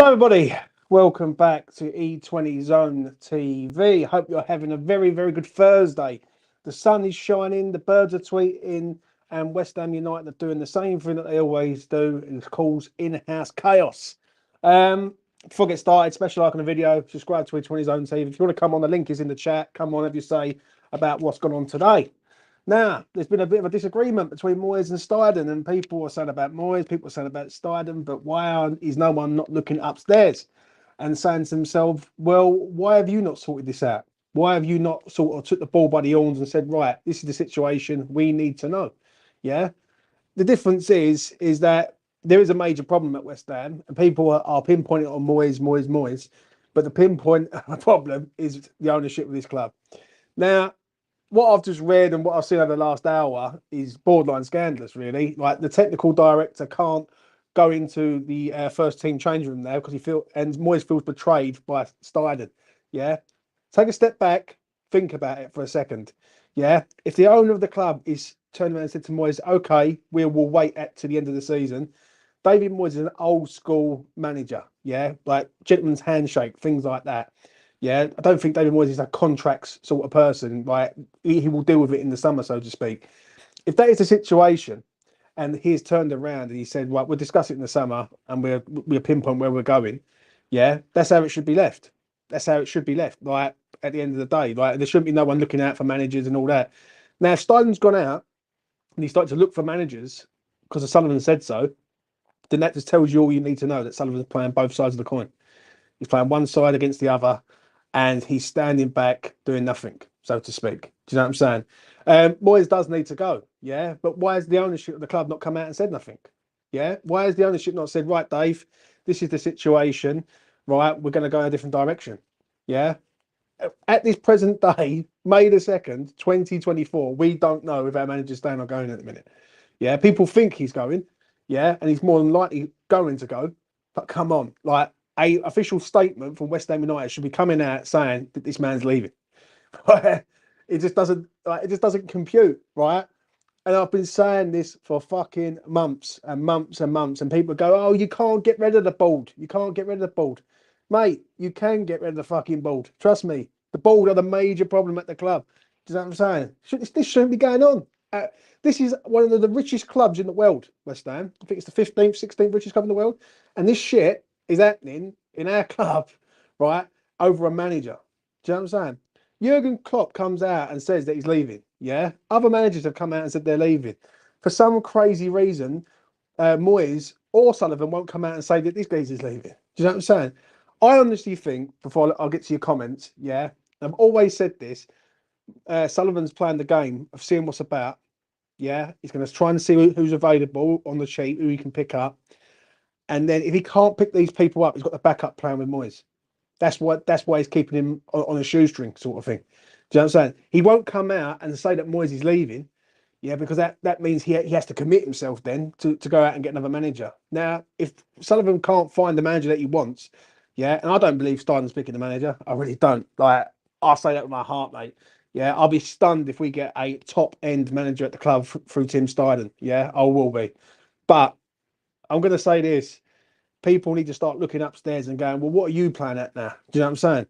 Hello, everybody. Welcome back to E20 Zone TV. Hope you're having a very, very good Thursday. The sun is shining, the birds are tweeting, and West Ham United are doing the same thing that they always do, and it's called in-house chaos. Before I get started, special like on the video, subscribe to E20 Zone TV. If you want to come on, the link is in the chat. Come on, have your say about what's gone on today. Now, there's been a bit of a disagreement between Moyes and Steidten, and people are saying about Moyes, people are saying about Steidten, but why is no one not looking upstairs and saying to themselves, well, why have you not sorted this out? Why have you not sort of took the ball by the horns and said, right, this is the situation, we need to know? Yeah. The difference is that there is a major problem at West Ham, and people are pinpointing on Moyes, but the pinpoint problem is the ownership of this club. Now, what I've just read and what I've seen over the last hour is borderline scandalous, really. Like, the technical director can't go into the first team change room now because Moyes feels betrayed by Steidten. Yeah, take a step back, think about it for a second. Yeah, if the owner of the club is turning around and said to Moyes, "Okay, we will wait to the end of the season," David Moyes is an old school manager. Yeah, like gentleman's handshake, things like that. Yeah, I don't think David Moyes is a contracts sort of person. Like, he will deal with it in the summer, so to speak. If that is the situation, and he's turned around and he said, "Well, we'll discuss it in the summer, and we'll pinpoint where we're going," yeah, that's how it should be left. That's how it should be left. Like, at the end of the day, like, there shouldn't be no one looking out for managers and all that. Now, if Steiden's gone out and he started to look for managers because Sullivan said so, then that just tells you all you need to know, that Sullivan's playing both sides of the coin. He's playing one side against the other, and he's standing back doing nothing, so to speak. Do you know what I'm saying? Moyes does need to go, yeah, but why has the ownership of the club not come out and said nothing? Yeah, why has the ownership not said, right, Dave, this is the situation, right, we're going to go in a different direction? Yeah, at this present day, May the 2nd, 2024, we don't know if our manager's staying or going at the minute. Yeah, people think he's going, yeah, and he's more than likely going to go, but come on, like, a official statement from West Ham United should be coming out saying that this man's leaving. It just doesn't compute, right? And I've been saying this for fucking months and months and months, and people go, "Oh, you can't get rid of the board. You can't get rid of the board." Mate, you can get rid of the fucking board. Trust me. The board are the major problem at the club. Do you know what I'm saying? This shouldn't be going on. This is one of the richest clubs in the world, West Ham. I think it's the 15th, 16th richest club in the world. And this shit is happening in our club, right, over a manager. Do you know what I'm saying? Jurgen Klopp comes out and says that he's leaving. Yeah, other managers have come out and said they're leaving. For some crazy reason, Moyes or Sullivan won't come out and say that this guy's leaving. Do you know what I'm saying? I honestly think, before I'll get to your comments, yeah, I've always said this. Sullivan's playing the game of seeing what's about. Yeah, he's going to try and see who's available on the sheet, who he can pick up. And then if he can't pick these people up, he's got the backup plan with Moyes. That's why he's keeping him on a shoestring, sort of thing. Do you know what I'm saying? He won't come out and say that Moyes is leaving, yeah, because that means he has to commit himself then to go out and get another manager. Now, if Sullivan can't find the manager that he wants, yeah, and I don't believe Steiden's picking the manager, I really don't. Like, I say that with my heart, mate. Yeah, I'll be stunned if we get a top end manager at the club through Tim Steidten. Yeah, I will be. But I'm going to say this. People need to start looking upstairs and going, well, what are you playing at now? Do you know what I'm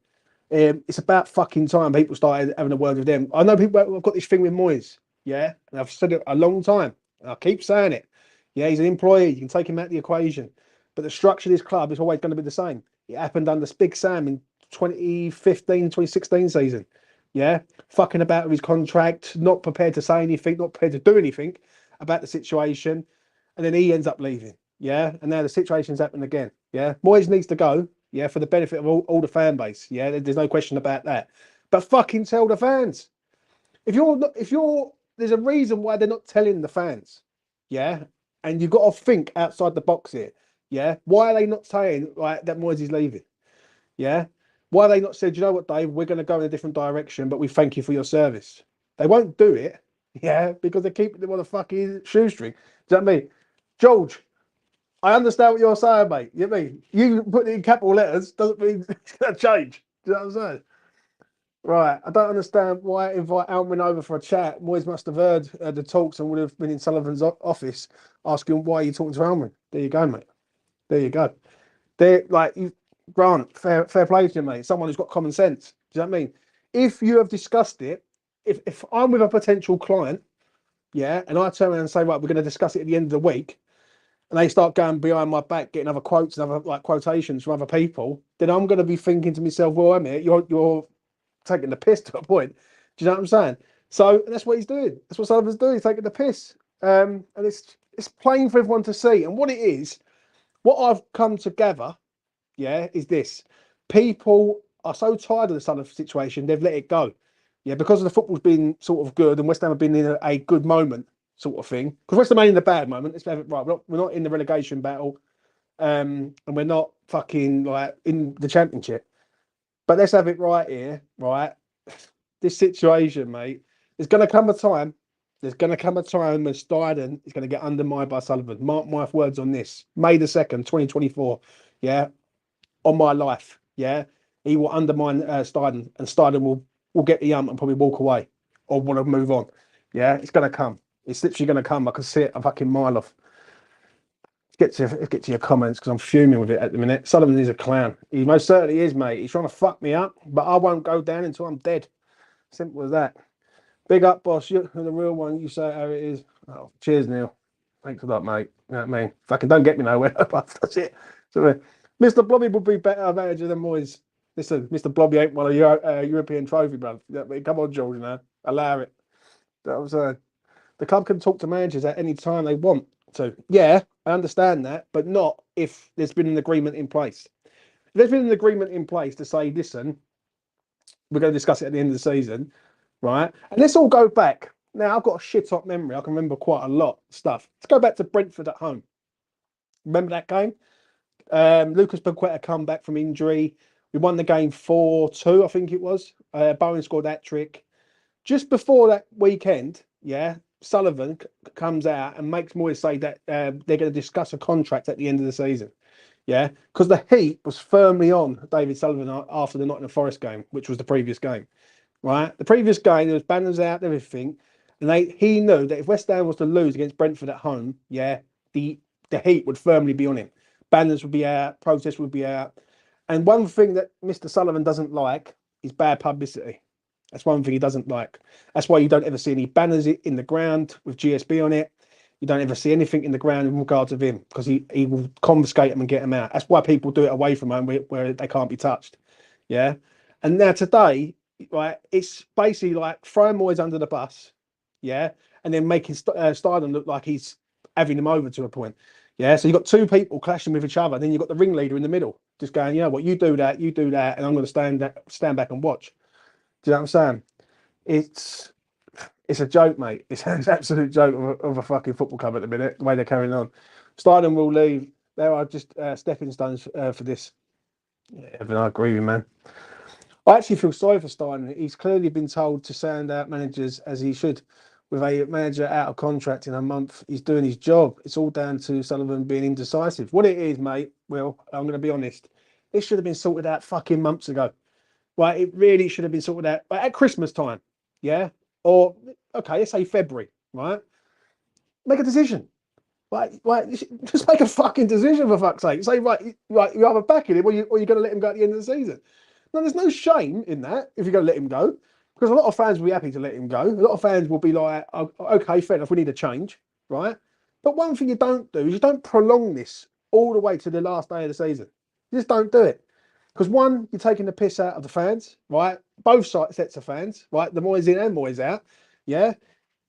saying? It's about fucking time people started having a word with them. I know people have got this thing with Moyes, yeah, and I've said it a long time. And I keep saying it. Yeah, he's an employee. You can take him out of the equation. But the structure of this club is always going to be the same. It happened under Big Sam in 2015, 2016 season. Yeah, fucking about with his contract, not prepared to say anything, not prepared to do anything about the situation. And then he ends up leaving. Yeah, and now the situation's happened again. Yeah, Moyes needs to go. Yeah, for the benefit of all the fan base. Yeah, there's no question about that. But fucking tell the fans. There's a reason why they're not telling the fans. Yeah, and you've got to think outside the box here. Yeah, why are they not saying like that Moyes is leaving? Yeah, why are they not said, you know what, Dave, we're going to go in a different direction, but we thank you for your service. They won't do it. Yeah, because they keep them on a fucking shoestring. Do you know what I mean, George? I understand what you're saying, mate. You know what I mean? You put it in capital letters doesn't mean it's going to change. Do you know what I'm saying? Right. I don't understand why invite Alwyn over for a chat. Moyes must have heard the talks and would have been in Sullivan's office asking why are you talking to Alwyn. There you go, mate. There you go. They're like, Grant, fair play to you, mate. Someone who's got common sense. Do you know what I mean? If you have discussed it, if I'm with a potential client, yeah, and I turn around and say, right, we're going to discuss it at the end of the week, and they start going behind my back, getting other quotes and other like quotations from other people, then I'm going to be thinking to myself, well, wait a minute, you're taking the piss to a point. Do you know what I'm saying? So that's what he's doing. That's what Sullivan's doing. He's taking the piss. And it's plain for everyone to see. And what it is, what I've come to gather, yeah, is this: people are so tired of the Sullivan situation, they've let it go. Yeah, because the football's been sort of good and West Ham have been in a good moment, sort of thing. Because West Ham ain't in a bad moment. Let's have it right. We're not in the relegation battle, and we're not fucking like in the championship. But let's have it right here, right? This situation, mate. There's going to come a time. There's going to come a time when Steidten is going to get undermined by Sullivan. Mark my words on this. May the 2nd, 2024. Yeah, on my life. Yeah, he will undermine Steidten, and Steidten will get the and probably walk away or want to move on. Yeah, it's going to come. It's literally going to come. I can see it a fucking mile off. Let's get to your comments because I'm fuming with it at the minute. Sullivan is a clown. He most certainly is, mate. He's trying to fuck me up, but I won't go down until I'm dead. Simple as that. Big up, boss. You're the real one. You say how it is. Oh, cheers, Neil. Thanks a lot, mate. You know what I mean? Fucking don't get me nowhere. That's it. So, Mr. Blobby would be better manager than Moyes. Listen, Mr. Blobby ain't won a European trophy, bro. You know what I mean? Come on, George, now. Allow it. That was the club can talk to managers at any time they want to. Yeah, I understand that, but not if there's been an agreement in place. If there's been an agreement in place to say, listen, we're going to discuss it at the end of the season, right? And let's all go back. Now, I've got a shit hot memory. I can remember quite a lot of stuff. Let's go back to Brentford at home. Remember that game? Lucas Paqueta come back from injury. We won the game 4-2, I think it was. Bowen scored that trick. Just before that weekend, yeah, Sullivan comes out and makes Moyes say that they're going to discuss a contract at the end of the season. Yeah, because the heat was firmly on David Sullivan after the Nottingham Forest game, which was the previous game. Right, the previous game there was banners out, everything, and he knew that if West Ham was to lose against Brentford at home, yeah, the heat would firmly be on him. Banners would be out, protests would be out, and one thing that Mr. Sullivan doesn't like is bad publicity. That's one thing he doesn't like. That's why you don't ever see any banners in the ground with GSB on it. You don't ever see anything in the ground in regards of him because he will confiscate them and get them out. That's why people do it away from home where they can't be touched. Yeah. And now today, right, it's basically like throwing Moyes under the bus. Yeah. And then making Steidten look like he's having them over to a point. Yeah. So you've got two people clashing with each other. Then you've got the ringleader in the middle just going, you know what, you do that, and I'm going to stand back and watch. Do you know what I'm saying? It's a joke, mate. It's an absolute joke of a fucking football club at the minute, the way they're carrying on. Steidten will leave. There are just stepping stones for this. Yeah, Evan, I agree with you, man. I actually feel sorry for Steidten. He's clearly been told to sound out managers as he should. With a manager out of contract in a month, he's doing his job. It's all down to Sullivan being indecisive. What it is, mate, Will, I'm going to be honest. This should have been sorted out fucking months ago. Right, it really should have been sorted out at Christmas time, yeah? Or, okay, let's say February, right? Make a decision. Right, just make a fucking decision, for fuck's sake. Say, right, you're either backing him or you're going to let him go at the end of the season. No, there's no shame in that if you're going to let him go, because a lot of fans will be happy to let him go. A lot of fans will be like, oh, okay, fair enough, we need a change, right? But one thing you don't do is you don't prolong this all the way to the last day of the season. You just don't do it. Because one, you're taking the piss out of the fans, right? Both sets of fans, right? The Moyes in and Moyes out, yeah.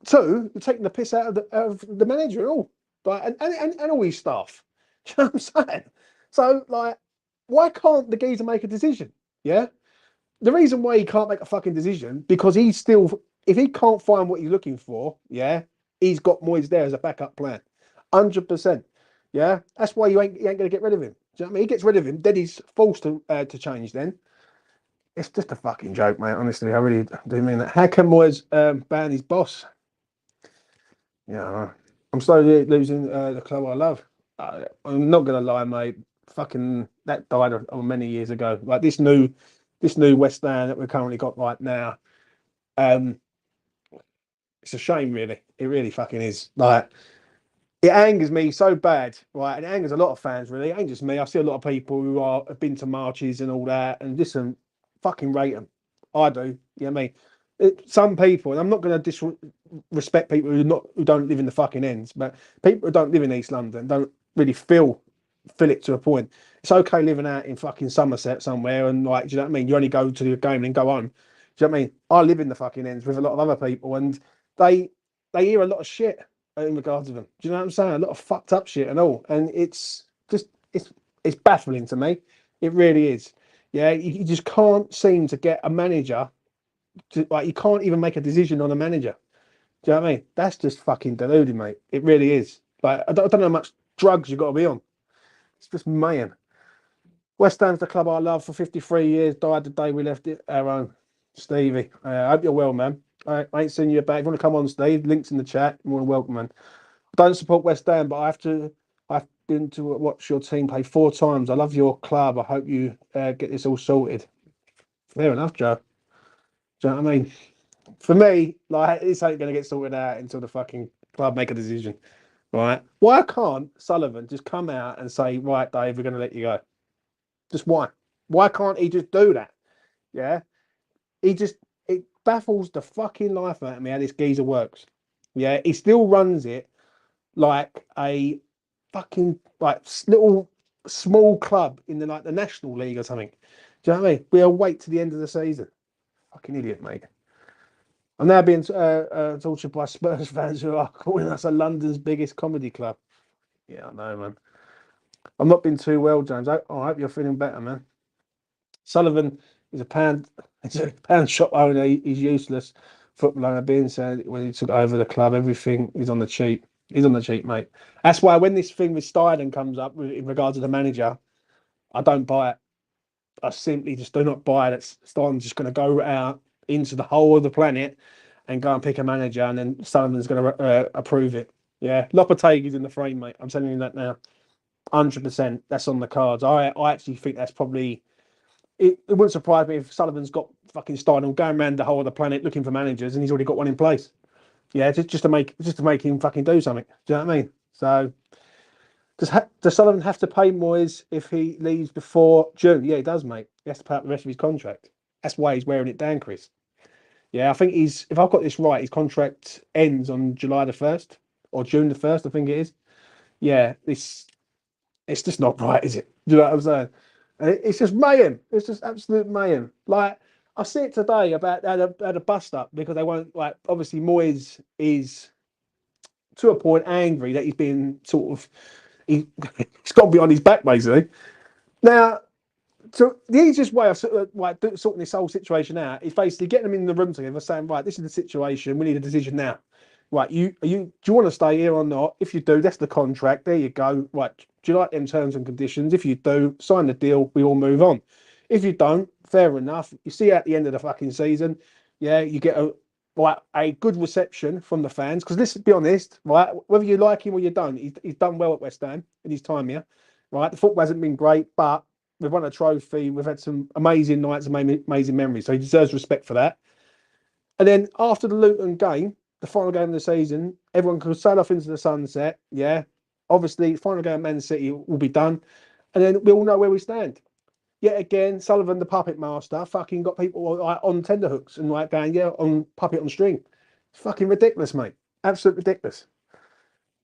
Two, you're taking the piss out of the manager and all, right? And all his staff. Do you know what I'm saying? So, like, why can't the geezer make a decision? Yeah. The reason why he can't make a fucking decision because he's still, if he can't find what he's looking for, yeah, he's got Moyes there as a backup plan, 100%. Yeah, that's why he ain't going to get rid of him. Do you know what I mean? He gets rid of him, then he's forced to change. Then it's just a fucking joke, mate. Honestly, I really do mean that. How can Moyes ban his boss? Yeah, I'm slowly losing the club I love. I'm not gonna lie, mate. Fucking that died many years ago. Like this new West Ham that we've currently got right now. It's a shame, really. It really fucking is. Like it angers me so bad, right? And it angers a lot of fans, really. It ain't just me. I see a lot of people who have been to marches and all that, and listen, fucking rate them. I do. You know what I mean? Some people, and I'm not going to disrespect people who don't live in the fucking ends, but people who don't live in East London don't really feel it to a point. It's okay living out in fucking Somerset somewhere, and like, do you know what I mean? You only go to the game and then go home. Do you know what I mean? I live in the fucking ends with a lot of other people, and they they hear a lot of shit in regards to them. Do you know what I'm saying? A lot of fucked up shit and all, and it's just it's baffling to me. It really is. Yeah, you just can't seem to get a manager to, like, you can't even make a decision on a manager. Do you know what I mean? That's just fucking deluded, mate. It really is. Like, I don't know how much drugs you've got to be on. It's just mayhem. West Ham's the club I love for 53 years. Died the day we left it our own. Stevie. I hope you're well, man. I ain't seen you back. If you want to come on, Steve, links in the chat. You're more than welcome, man. I don't support West Ham, but I've been to watch your team play 4 times. I love your club. I hope you get this all sorted. Fair enough, Joe. Do you know what I mean? For me, like, this ain't going to get sorted out until the fucking club make a decision, right? Why can't Sullivan just come out and say, right, Dave, we're going to let you go? Just why? Why can't he just do that? Yeah, it baffles the fucking life out of me how this geezer works. Yeah, he still runs it like a fucking like little small club in the National League or something. Do you know what I mean? We'll wait to the end of the season. Fucking idiot, mate. I'm now being tortured by Spurs fans who are calling us a London's biggest comedy club. Yeah, I know, man. I'm not been too well, James. I hope you're feeling better, man. Sullivan is a pound. He's a pound shop owner. He's useless. Football owner being said when he took over the club, everything is on the cheap. He's on the cheap, mate. That's why when this thing with Steidten comes up in regards to the manager, I don't buy it. I simply just do not buy it. Steiden's just going to go out into the whole of the planet and go and pick a manager, and then Sullivan's going to approve it. Yeah, Lopetegui's in the frame, mate. I'm telling you that now. 100%. That's on the cards. I actually think that's probably. It wouldn't surprise me if Sullivan's got fucking Steidten going around the whole of the planet looking for managers, and he's already got one in place. Yeah, just to make him fucking do something. Do you know what I mean? So does Sullivan have to pay Moyes if he leaves before June? Yeah, he does, mate. He has to pay up the rest of his contract. That's why he's wearing it down, Chris. Yeah, I think if I've got this right, his contract ends on July the 1st or June the 1st, I think it is. Yeah, it's just not right, is it? Do you know what I'm saying? It's just mayhem. It's just absolute mayhem. Like, I see it today about at a bust up because they won't, like, obviously Moyes is to a point angry that he's been sort of he's gone behind his back basically. Now, so the easiest way of sorting this whole situation out is basically getting them in the room together, saying, right, this is the situation. We need a decision now. Right, do you want to stay here or not? If you do, that's the contract. There you go. Right, do you like them terms and conditions? If you do, sign the deal. We all move on. If you don't, fair enough. You see at the end of the fucking season, yeah, you get a good reception from the fans. Because let's be honest, right, whether you like him or you don't, he's done well at West Ham in his time here. Right, the football hasn't been great, but we've won a trophy. We've had some amazing nights, amazing memories. So he deserves respect for that. And then after the Luton game, the final game of the season, everyone could sail off into the sunset. Yeah. Obviously, final game of Man City will be done. And then we all know where we stand. Yet again, Sullivan, the puppet master, fucking got people like on tenterhooks and like going, yeah, on puppet on string. It's fucking ridiculous, mate. Absolutely ridiculous.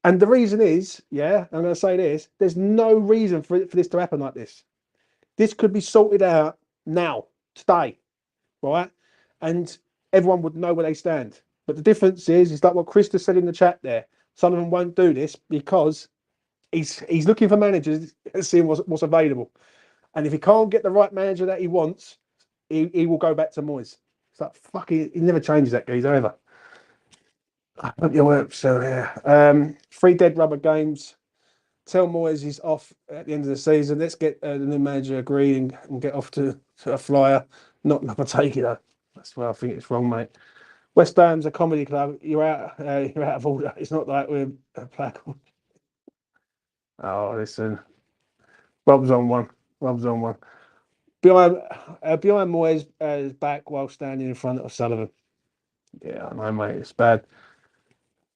And the reason is, yeah, I'm going to say this, there's no reason for this to happen like this. This could be sorted out now, today, right? And everyone would know where they stand. But the difference is like what Krista said in the chat there. Sullivan won't do this because he's looking for managers and seeing what's available. And if he can't get the right manager that he wants, he will go back to Moyes. It's like fucking, he never changes that geezer ever. I hope you work. So yeah, 3 dead rubber games. Tell Moyes he's off at the end of the season. Let's get the new manager agreed and get off to a flyer. Not Lopetegui though. That's where I think it's wrong, mate. West Ham's a comedy club. You're out. You're out of order. It's not like we're a plaque. Oh, listen. Rob's on one. Rob's on one. Behind Moyes is back while standing in front of Sullivan. Yeah, I know, mate. It's bad.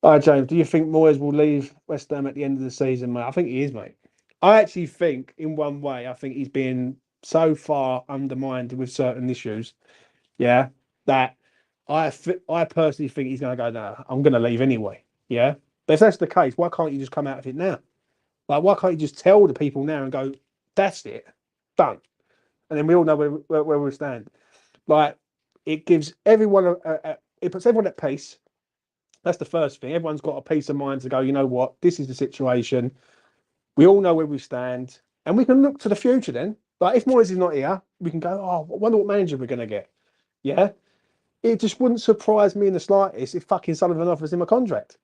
All right, James, do you think Moyes will leave West Ham at the end of the season, mate? I think he is, mate. I actually think, in one way, I think he's been so far undermined with certain issues, yeah, that I personally think he's going to go, no, I'm going to leave anyway, yeah? But if that's the case, why can't you just come out of it now? Like, why can't you just tell the people now and go, that's it, done? And then we all know where we stand. Like, it gives everyone, it puts everyone at peace. That's the first thing. Everyone's got a peace of mind to go, you know what, this is the situation. We all know where we stand, and we can look to the future then. Like, if Moyes is not here, we can go, oh, I wonder what manager we're going to get. Yeah. It just wouldn't surprise me in the slightest if fucking Sullivan offers him a contract.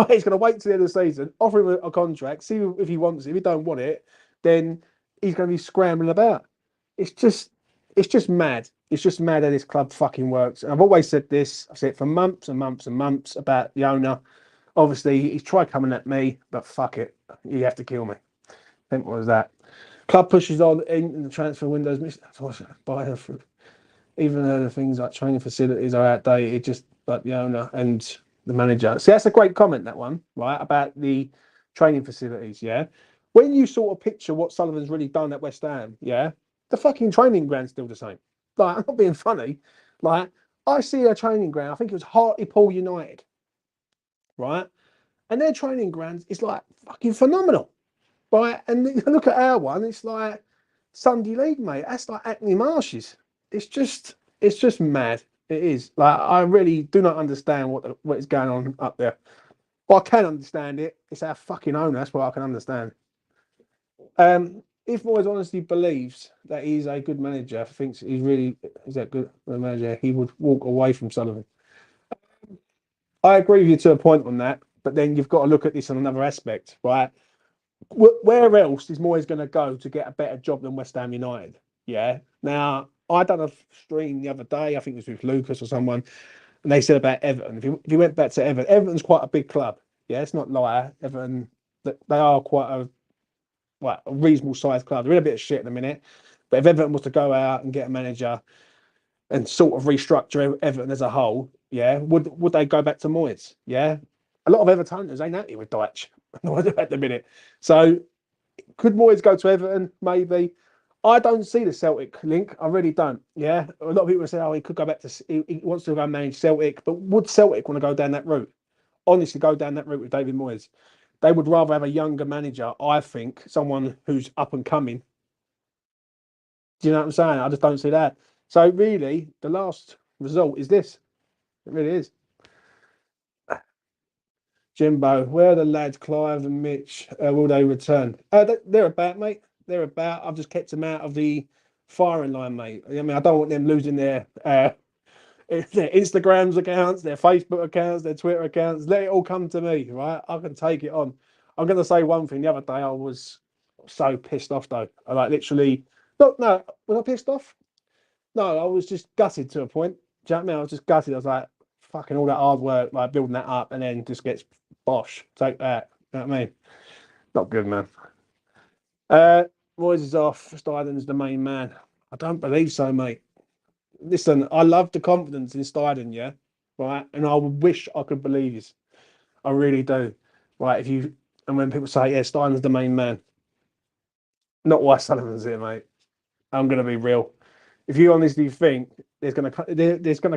He's going to wait till the end of the season, offer him a contract, see if he wants it. If he don't want it, then he's going to be scrambling about. It's just, it's just mad. It's just mad how this club fucking works. And I've always said this. I've said it for months and months and months about the owner. Obviously, he's tried coming at me, but fuck it, you have to kill me. Simple as that. Club pushes on in the transfer windows. Even though the things like training facilities are outdated, just like the owner and the manager. See, that's a great comment, that one, right? About the training facilities, yeah? When you sort of picture what Sullivan's really done at West Ham, yeah? The fucking training ground's still the same. Like, I'm not being funny. Like, I see a training ground, I think it was Hartlepool United, right? And their training ground is like fucking phenomenal, right? And look at our one, it's like Sunday League, mate. That's like Hackney Marshes. It's just mad. It is. Like, I really do not understand what is going on up there. Well, I can understand it. It's our fucking owner. That's what I can understand. If Moyes honestly believes that he's a good manager, thinks he's really is that good a manager, he would walk away from Sullivan. I agree with you to a point on that, but then you've got to look at this on another aspect, right? Where else is Moyes going to go to get a better job than West Ham United? Yeah. Now, I done a stream the other day, I think it was with Lucas or someone, and they said about Everton. If you went back to Everton, Everton's quite a big club. Yeah, it's not like Everton, they are quite a reasonable sized club. They're in a bit of shit at the minute. But if Everton was to go out and get a manager and sort of restructure Everton as a whole, yeah, would they go back to Moyes? Yeah. A lot of Evertoners ain't happy with Dyche at the minute. So could Moyes go to Everton? Maybe. I don't see the Celtic link. I really don't. Yeah. A lot of people say, oh, he could go back to, he wants to go and manage Celtic. But would Celtic want to go down that route? Honestly, go down that route with David Moyes? They would rather have a younger manager, I think, someone who's up and coming. Do you know what I'm saying? I just don't see that. So really, the last result is this. It really is. Jimbo, where are the lads, Clive and Mitch? Will they return? They're about, mate. They're about. I've just kept them out of the firing line, mate. I mean, I don't want them losing their Instagrams accounts, their Facebook accounts, their Twitter accounts. Let it all come to me, right? I can take it on. I'm going to say one thing. The other day, I was so pissed off, though. I like literally, no, was I pissed off? No, I was just gutted to a point. Do you know what I mean? I was just gutted. I was like, fucking all that hard work, like building that up, and then just gets bosh. Take that. You know what I mean? Not good, man. Uh, Moyes is off. Steiden's the main man. I don't believe so, mate. Listen, I love the confidence in Steiden, yeah, right, and I wish I could believe this. I really do, right. If you and when people say, yeah, Steiden's the main man, not why Sullivan's here, mate. I'm gonna be real. If you honestly think there's gonna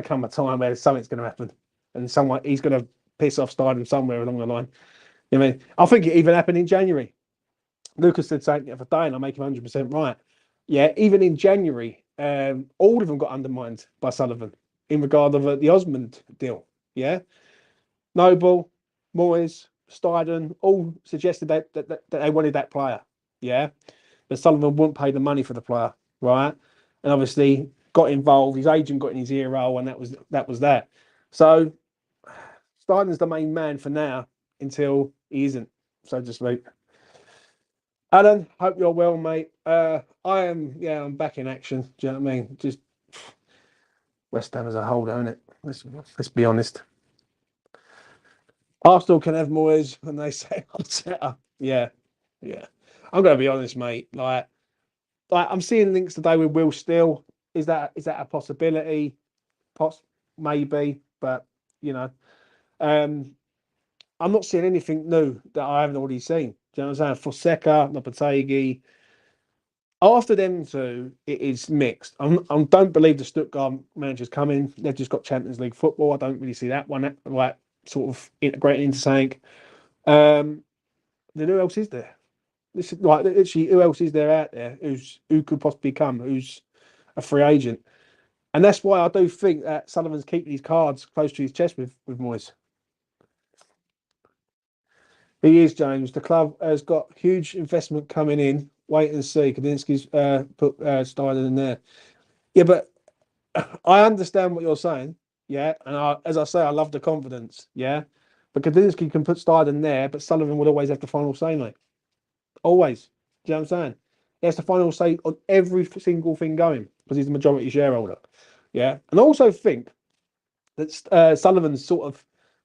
come a time where something's gonna happen, and someone he's gonna piss off Steiden somewhere along the line. You know what I mean, I think it even happened in January. Lucas said something the other day, and I make him 100% right. Yeah, even in January, all of them got undermined by Sullivan in regard of the Osmond deal. Yeah, Noble, Moyes, Steiden all suggested that they wanted that player. Yeah, but Sullivan wouldn't pay the money for the player, right? And obviously got involved. His agent got in his ear roll, and that was that. So Steiden's the main man for now until he isn't, so to speak. Alan, hope you're well, mate. I am, yeah, I'm back in action. Do you know what I mean? Just West Ham as a whole, don't it? Let's be honest. Arsenal can have Moyes when they say Arteta. Yeah, yeah. I'm gonna be honest, mate. Like I'm seeing links today with Will Steele. Is that a possibility? Maybe, but you know. Um, I'm not seeing anything new that I haven't already seen. Do you know what I'm saying? Fonseca, Lopetegui. After them two, it is mixed. I don't believe the Stuttgart manager's coming. They've just got Champions League football. I don't really see that one like sort of integrating into something. Um, then who else is there? This is like literally who else is there out there who could possibly come? Who's a free agent? And that's why I do think that Sullivan's keeping his cards close to his chest with Moyes. He is, James. The club has got huge investment coming in. Wait and see. Kadinsky's put Steidten in there. Yeah, but I understand what you're saying. Yeah, and as I say, I love the confidence. Yeah, but Kadinsky can put Steidten there, but Sullivan would always have the final say, mate. Always. Do you know what I'm saying? He has the final say on every single thing going because he's the majority shareholder. Yeah, and I also think that Sullivan's sort of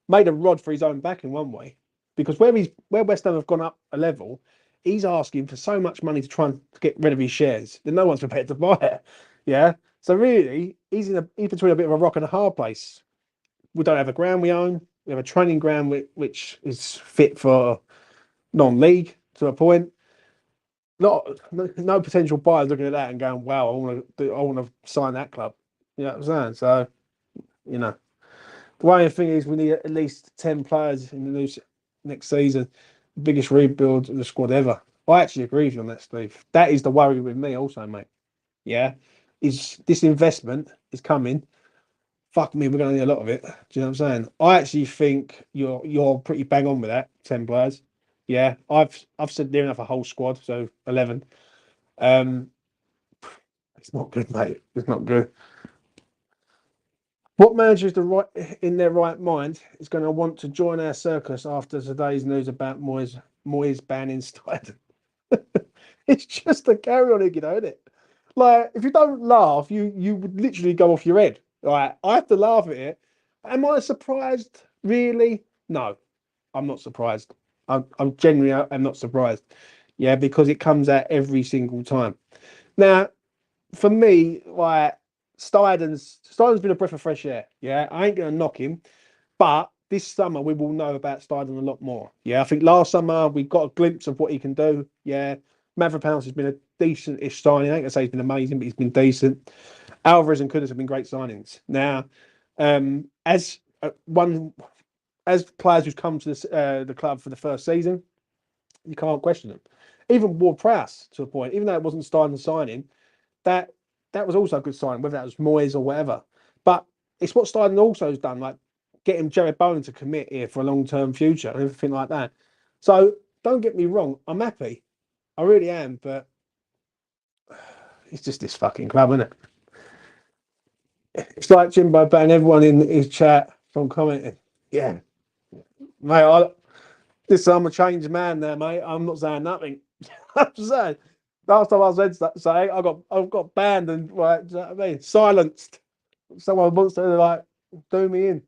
made a rod for his own back in one way because where West Ham have gone up a level, he's asking for so much money to try and get rid of his shares that no one's prepared to buy it. Yeah, so really he's between a bit of a rock and a hard place. We don't have a ground we own. We have a training ground which is fit for non-league to a point. No potential buyers looking at that and going, "Wow, I want to sign that club." You know what I'm saying? So you know. The worrying thing is we need at least 10 players in the next season. The biggest rebuild of the squad ever. I actually agree with you on that, Steve. That is the worry with me also, mate. Yeah. Is this investment is coming. Fuck me, we're gonna need a lot of it. Do you know what I'm saying? I actually think you're pretty bang on with that, 10 players. Yeah. I've said near enough a whole squad, so 11. Um it's not good, mate. It's not good. What manager is in their right mind is going to want to join our circus after today's news about Moyes banning Steidten? It's just a carry on, you know, isn't it? Like if you don't laugh, you would literally go off your head. Like I have to laugh at it. Am I surprised? Really? No, I'm not surprised. I'm genuinely I'm not surprised. Yeah, because it comes out every single time. Now, for me, like Steiden's been a breath of fresh air. Yeah, I ain't gonna knock him, but this summer we will know about Steiden a lot more. Yeah, I think last summer we got a glimpse of what he can do. Yeah, Mavropanos has been a decent-ish signing. I ain't gonna say he's been amazing, but he's been decent. Alvarez and Kudus have been great signings. Now, as one as players who've come to the club for the first season, you can't question them. Even Ward-Prowse to a point, even though it wasn't Steiden signing that that was also a good sign, whether that was Moyes or whatever. But it's what Steidten also has done, like getting Jared Bowen to commit here for a long-term future and everything like that. So don't get me wrong, I'm happy. I really am, but it's just this fucking club, isn't it? It's like Jimbo banning everyone in his chat from commenting. Yeah, mate, listen, I'm a changed man there, mate. I'm not saying nothing. I'm just saying. Last time I said say I've got banned and right, do you know what I mean? Silenced. Someone wants to like do me in.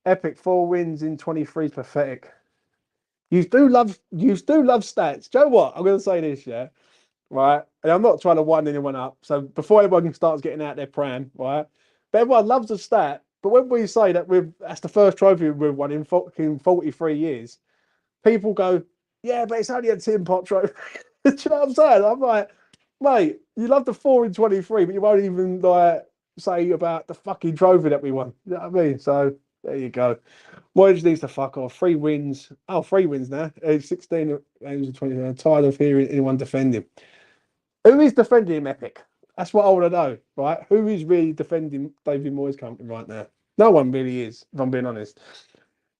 Epic 4 wins in 23 is pathetic. You do love stats. Do you know what? I'm gonna say this, yeah. Right. And I'm not trying to wind anyone up. So before everyone starts getting out their pram, right? But everyone loves a stat. But when we say that that's the first trophy we've won in fucking 43 years, people go, yeah, but it's only a tin pot trophy. Do you know what I'm saying? I'm like, mate, you love the 4 in 23, but you won't even like say about the fucking trophy that we won. You know what I mean? So there you go. Moyes needs to fuck off. 3 wins. Oh, 3 wins now. 16 games and 20. I'm tired of hearing anyone defend him. Who is defending him, Epic? That's what I want to know, right? Who is really defending David Moyes' company right now? No one really is, if I'm being honest.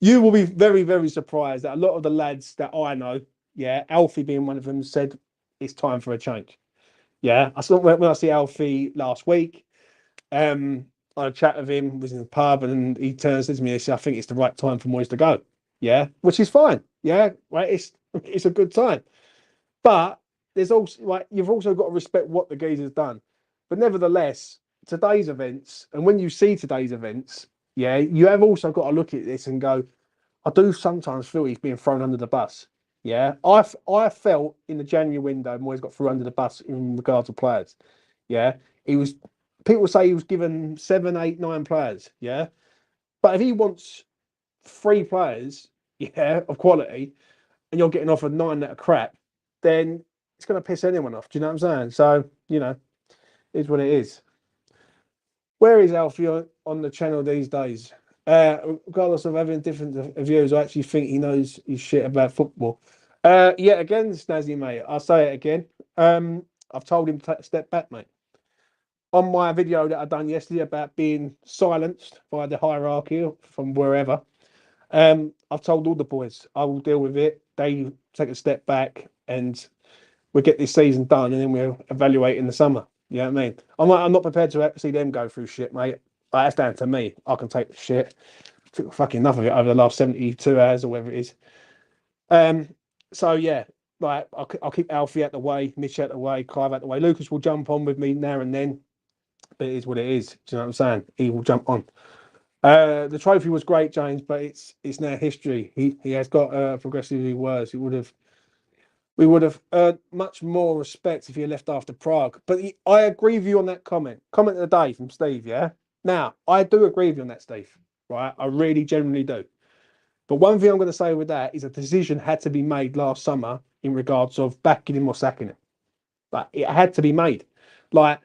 You will be very, very surprised that a lot of the lads that I know, yeah, Alfie being one of them, said it's time for a change. Yeah, I saw when I see Alfie last week. I had a chat with him, was in the pub, and he turns to me and says, "I think it's the right time for Moyes to go." Yeah, which is fine. Yeah, right. It's a good time, but there's also like you've also got to respect what the geezer's done. But nevertheless, today's events, and when you see today's events, yeah, you have also got to look at this and go, I do sometimes feel he's being thrown under the bus. Yeah, I felt in the January window Moyes got thrown under the bus in regards to players. Yeah, he was. People say he was given 7, 8, 9 players. Yeah, but if he wants 3 players, yeah, of quality, and you're getting offered 9 that are crap, then it's going to piss anyone off. Do you know what I'm saying? So, is what it is. Where is Alfie on the channel these days? Regardless of having different views, I actually think he knows his shit about football. Yet again, Snazzy, mate, I'll say it again. I've told him to take a step back, mate. On my video that I done yesterday about being silenced by the hierarchy from wherever, I've told all the boys I will deal with it. They take a step back and we'll get this season done and then we'll evaluate in the summer. You know what I mean? I'm not prepared to see them go through shit, mate. Like, that's down to me. I can take the shit. Took fucking enough of it over the last 72 hours or whatever it is. Um, so yeah, like I'll keep Alfie out the way, Mitch out the way, Clive out the way. Lucas will jump on with me now and then, but it is what it is. Do you know what I'm saying? He will jump on. The trophy was great, James, but it's now history. He has got progressively worse. We would have earned much more respect if he left after Prague. But I agree with you on that comment. Comment of the day from Steve, yeah? Now, I do agree with you on that, Steve, right? I really genuinely do. But one thing I'm going to say with that is a decision had to be made last summer in regards of backing him or sacking him. Like, it had to be made. Like,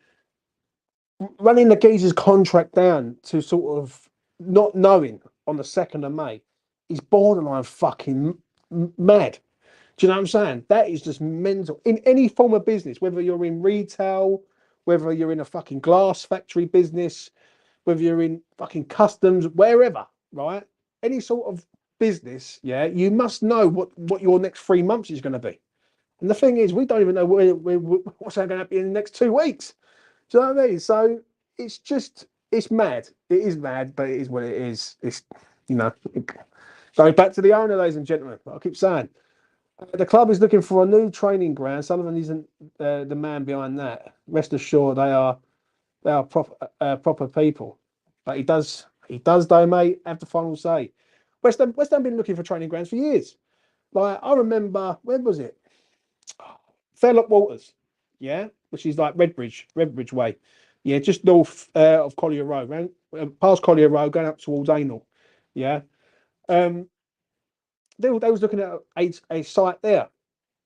running the geezer's contract down to sort of not knowing on the 2nd of May is borderline fucking mad. Do you know what I'm saying? That is just mental. In any form of business, whether you're in retail, whether you're in a fucking glass factory business, whether you're in fucking customs, wherever, right? Any sort of business, yeah, you must know what your next 3 months is going to be. And the thing is, we don't even know what's going to be in the next 2 weeks. Do you know what I mean? So it's mad. It is mad, but it is what it is. It's, going back to the owner, ladies and gentlemen. I keep saying. The club is looking for a new training ground. Sullivan isn't the man behind that. Rest assured, they are proper people. But he does though, mate. Have the final say. West Ham been looking for training grounds for years. Like I remember, when was it? Fairlock Walters, yeah, which is like Redbridge way, yeah, just north of Collier Road, right? Past Collier Road, going up towards Anal, yeah. Um, they was looking at a site there,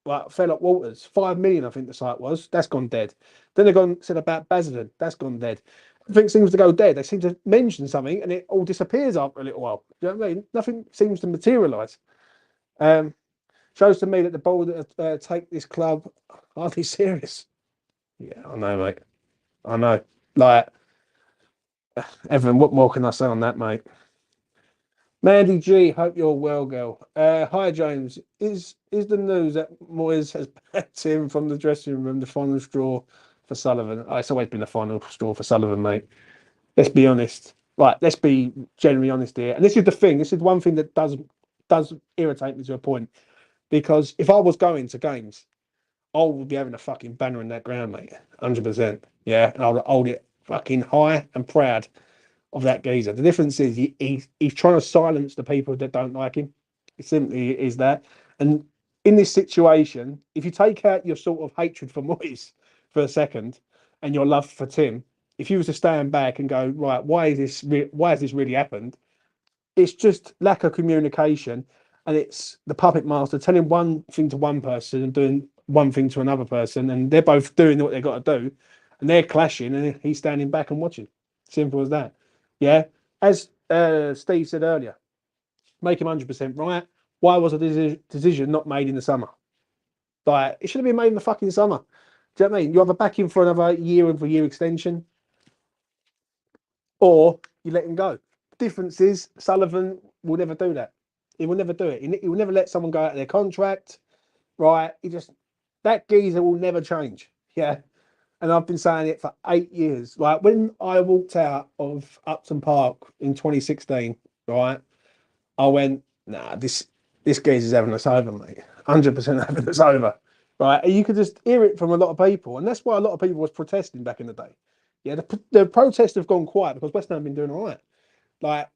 like Fairlock Walters, 5 million, I think the site was. That's gone dead. Then they said about Basildon, that's gone dead. Everything seems to go dead. They seem to mention something and it all disappears after a little while. Do you know what I mean? Nothing seems to materialise. Um, Shows to me that the board that take this club hardly serious. Yeah, I know, mate. I know. Like, Evan, what more can I say on that, mate? Mandy G, hope you're well, girl. Hi, James. Is the news that Moyes has backed him from the dressing room the final straw for Sullivan? Oh, it's always been the final straw for Sullivan, mate. Let's be honest. Right, let's be genuinely honest here. And this is the thing. This is one thing that does irritate me to a point. Because if I was going to games, I would be having a fucking banner in that ground, mate. 100%. Yeah, and I would hold it fucking high and proud of that geezer. The difference is he's trying to silence the people that don't like him. It simply is that. And in this situation, if you take out your sort of hatred for Moyes for a second and your love for Tim, if you was to stand back and go, right, why has this really happened? It's just lack of communication, and it's the puppet master telling one thing to one person and doing one thing to another person, and they're both doing what they've got to do, and they're clashing, and he's standing back and watching. Simple as that. Yeah. As Steve said earlier, make him 100% right. Why was a decision not made in the summer? Like, it should have been made in the fucking summer. Do you know what I mean? You either back him for another year of a year extension, or you let him go. The difference is Sullivan will never do that. He will never do it. He will never let someone go out of their contract, right? That geezer will never change. Yeah. And I've been saying it for 8 years. Like when I walked out of Upton Park in 2016, right? I went, nah, this geezer's having us over, mate. 100% having us over. Right. And you could just hear it from a lot of people. And that's why a lot of people was protesting back in the day. Yeah, the protests have gone quiet because West Ham have been doing all right. Like,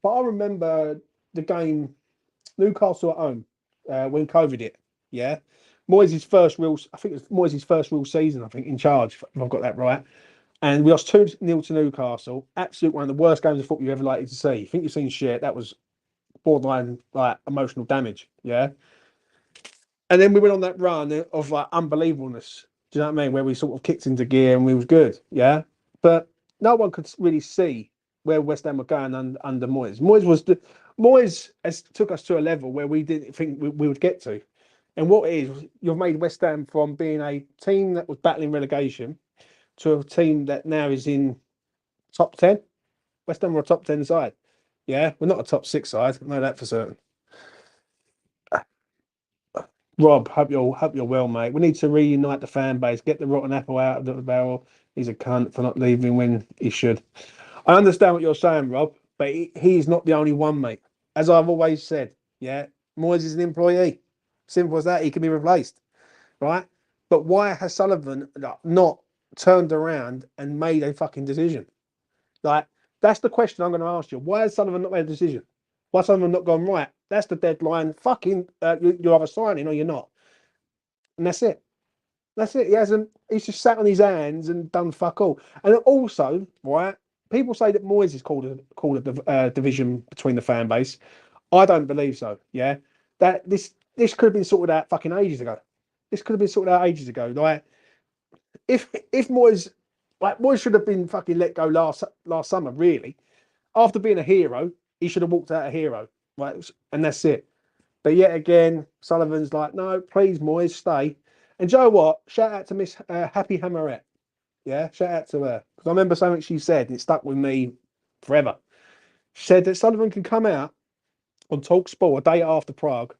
but I remember the game Newcastle at home when COVID hit. Yeah, I think it was Moyes' first real season. I think in charge, if I've got that right. And we lost 2-0 to Newcastle. Absolute one of the worst games of football you ever likely to see. You think you've seen shit? That was borderline like emotional damage. Yeah. And then we went on that run of like unbelievableness. Do you know what I mean? Where we sort of kicked into gear and we was good. Yeah. But no one could really see where West Ham were going under Moyes. Moyes has took us to a level where we didn't think we would get to. And what it is, you've made West Ham from being a team that was battling relegation to a team that now is in top 10. West Ham are a top 10 side. Yeah, we're not a top 6 side. I know that for certain. Rob, hope you're well, mate. We need to reunite the fan base, get the rotten apple out of the barrel. He's a cunt for not leaving when he should. I understand what you're saying, Rob, but he's not the only one, mate. As I've always said, yeah, Moyes is an employee. Simple as that. He can be replaced, right? But why has Sullivan not turned around and made a fucking decision? Like, that's the question I'm going to ask you. Why has Sullivan not made a decision? Why has Sullivan not gone, right? That's the deadline. Fucking, you're either signing or you're not. And that's it. That's it. He hasn't. He's just sat on his hands and done fuck all. And also, right? People say that Moyes is called a division between the fan base. I don't believe so. Yeah, that this could have been sorted out fucking ages ago. This could have been sorted out ages ago. Like if Moyes, like Moyes should have been fucking let go last summer. Really, after being a hero, he should have walked out a hero. Right, and that's it. But yet again, Sullivan's like, no, please, Moyes, stay. And Joe, what? Shout out to Miss Happy Hammerette. Yeah, shout out to her because I remember something she said and it stuck with me forever. She said that Sullivan can come out on TalkSport a day after Prague,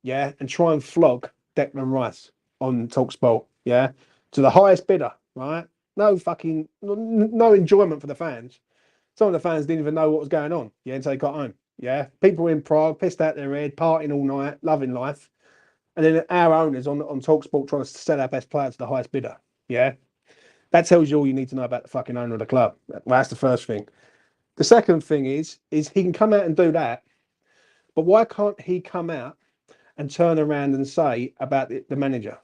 yeah, and try and flog Declan Rice on TalkSport, yeah, to the highest bidder, right? No enjoyment for the fans. Some of the fans didn't even know what was going on, yeah, until they got home, yeah. People in Prague pissed out their head, partying all night, loving life, and then our owners on TalkSport trying to sell our best player to the highest bidder, yeah. That tells you all you need to know about the fucking owner of the club. Well, that's the first thing. The second thing is he can come out and do that, but why can't he come out and turn around and say about the manager?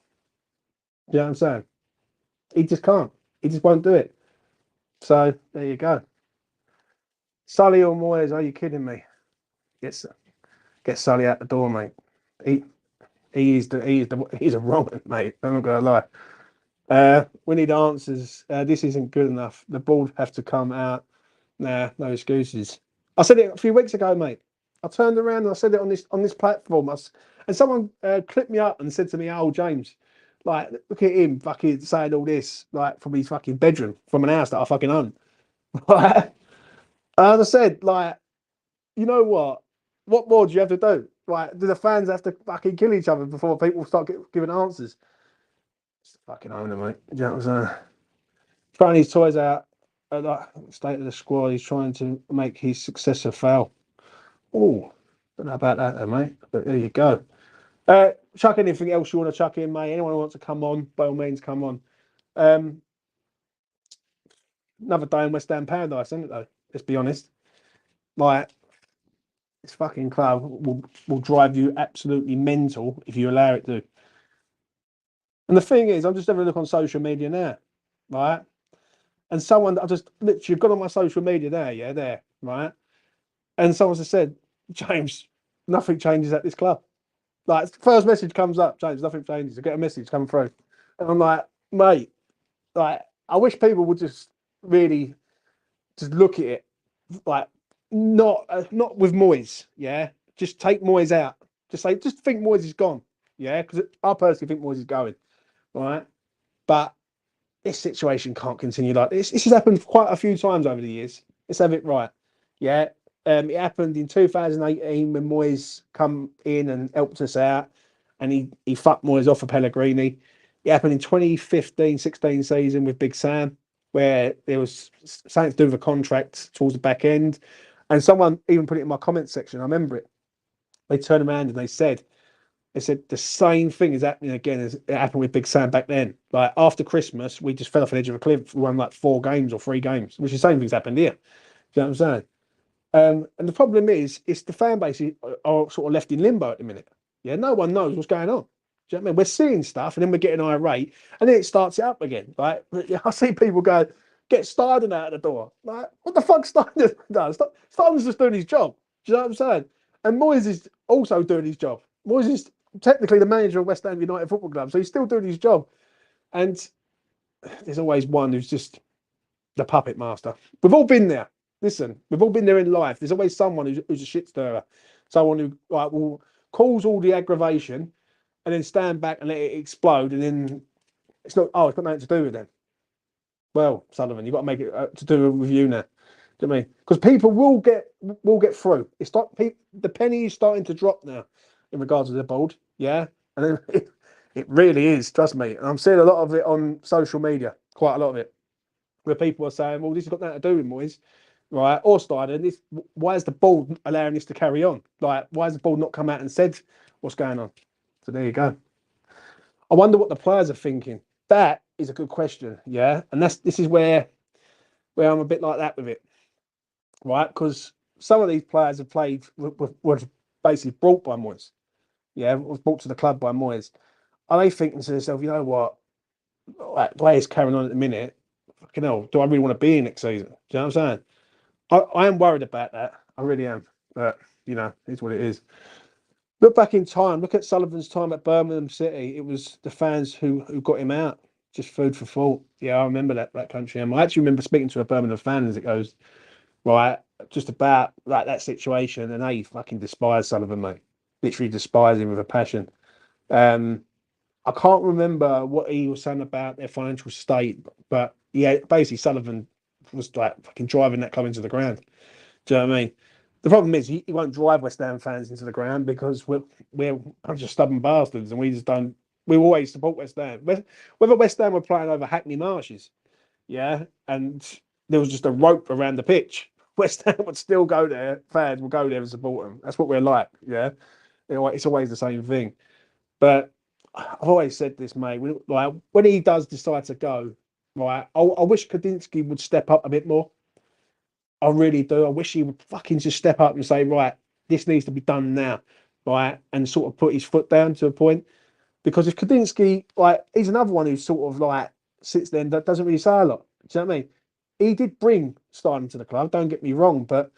Do you know what I'm saying? He just can't. He just won't do it. So there you go. Sully or Moyes, are you kidding me? Get Sully out the door, mate. He's a wrong one, mate. I'm not gonna lie. We need answers. This isn't good enough. The board have to come out. Nah, no excuses. I said it a few weeks ago, mate. I turned around and I said it on this platform. And someone clipped me up and said to me, "Oh, James, like look at him fucking saying all this like from his fucking bedroom, from an house that I fucking own." And I said, like, you know what? What more do you have to do? Like, do the fans have to fucking kill each other before people start giving answers? It's the fucking owner, mate. Do you know what I'm saying? Throwing his toys out at the state of the squad. He's trying to make his successor fail. Oh, don't know about that, though, mate. But there you go. Chuck anything else you want to chuck in, mate. Anyone who wants to come on, by all means, come on. Another day in West Ham paradise, isn't it, though? Let's be honest. Like, this fucking club will drive you absolutely mental if you allow it to. And the thing is, I'm just having a look on social media now, right? And someone, I just literally got on my social media there, yeah, there, right? And someone just said, James, nothing changes at this club. Like, first message comes up, James, nothing changes. I get a message come through. And I'm like, mate, like, I wish people would just really just look at it, like, not with Moyes, yeah? Just take Moyes out. Just think Moyes is gone, yeah? Because I personally think Moyes is going, right? But this situation can't continue like this. This has happened quite a few times over the years. Let's have it right, yeah? It happened in 2018 when Moyes come in and helped us out and he fucked Moyes off for Pellegrini. It happened in 2015-16 season with Big Sam, where there was something to do with a contract towards the back end. And someone even put it in my comments section. I remember it. They turned around and they said the same thing is happening again as it happened with Big Sam back then. Like after Christmas, we just fell off the edge of a cliff. We won like 4 games or 3 games, which is the same thing's happened here. You know what I'm saying? And the problem is, it's the fan base are sort of left in limbo at the minute. Yeah, no one knows what's going on. Do you know what I mean? We're seeing stuff and then we're getting irate and then it starts it up again. Like, I see people go, get Steidten out of the door. Like, what the fuck Steidten does? Steidten's just doing his job. Do you know what I'm saying? And Moyes is also doing his job. Moyes is technically the manager of West Ham United Football Club, so he's still doing his job. And there's always one who's just the puppet master. We've all been there. Listen, we've all been there in life. There's always someone who's a shit stirrer, someone who like will cause all the aggravation and then stand back and let it explode, and then it's not. Oh, it's got nothing to do with them. Well, Sullivan, you've got to make it to do with you now. Do you know what I mean? Because people will get through. It's like the penny is starting to drop now in regards to the board. Yeah, and then it really is. Trust me. And I'm seeing a lot of it on social media. Quite a lot of it, where people are saying, "Well, this has got nothing to do with Moyes, right?" Or Steidten. This, why is the board allowing this to carry on? Like, why has the board not come out and said what's going on? So there you go. I wonder what the players are thinking. That is a good question. Yeah, and this is where I'm a bit like that with it, right? Because some of these players have played was basically brought by Moyes. Yeah, was brought to the club by Moyes. Are they thinking to themselves, you know what, like, the way it's carrying on at the minute, fucking hell, do I really want to be in next season? Do you know what I'm saying? I am worried about that. I really am. But, you know, it's what it is. Look back in time. Look at Sullivan's time at Birmingham City. It was the fans who got him out. Just food for thought. Yeah, I remember that country. I actually remember speaking to a Birmingham fan as it goes, right, just about like that situation, and they fucking despise Sullivan, mate. Literally despise him with a passion. Um, I can't remember what he was saying about their financial state, but yeah, basically Sullivan was like fucking driving that club into the ground. Do you know what I mean? The problem is he won't drive West Ham fans into the ground because we're a bunch of stubborn bastards and we just don't. We always support West Ham. Whether West Ham were playing over Hackney Marshes, yeah, and there was just a rope around the pitch, West Ham would still go there. Fans will go there and support them. That's what we're like. Yeah, it's always the same thing. But I've always said this, mate. Like when he does decide to go, right, I wish Kadinsky would step up a bit more. I really do. I wish he would fucking just step up and say, right, this needs to be done now, right, and sort of put his foot down to a point. Because if Kadinsky, like, he's another one who sort of like sits there and doesn't really say a lot. Do you know what I mean? He did bring Stein to the club. Don't get me wrong, but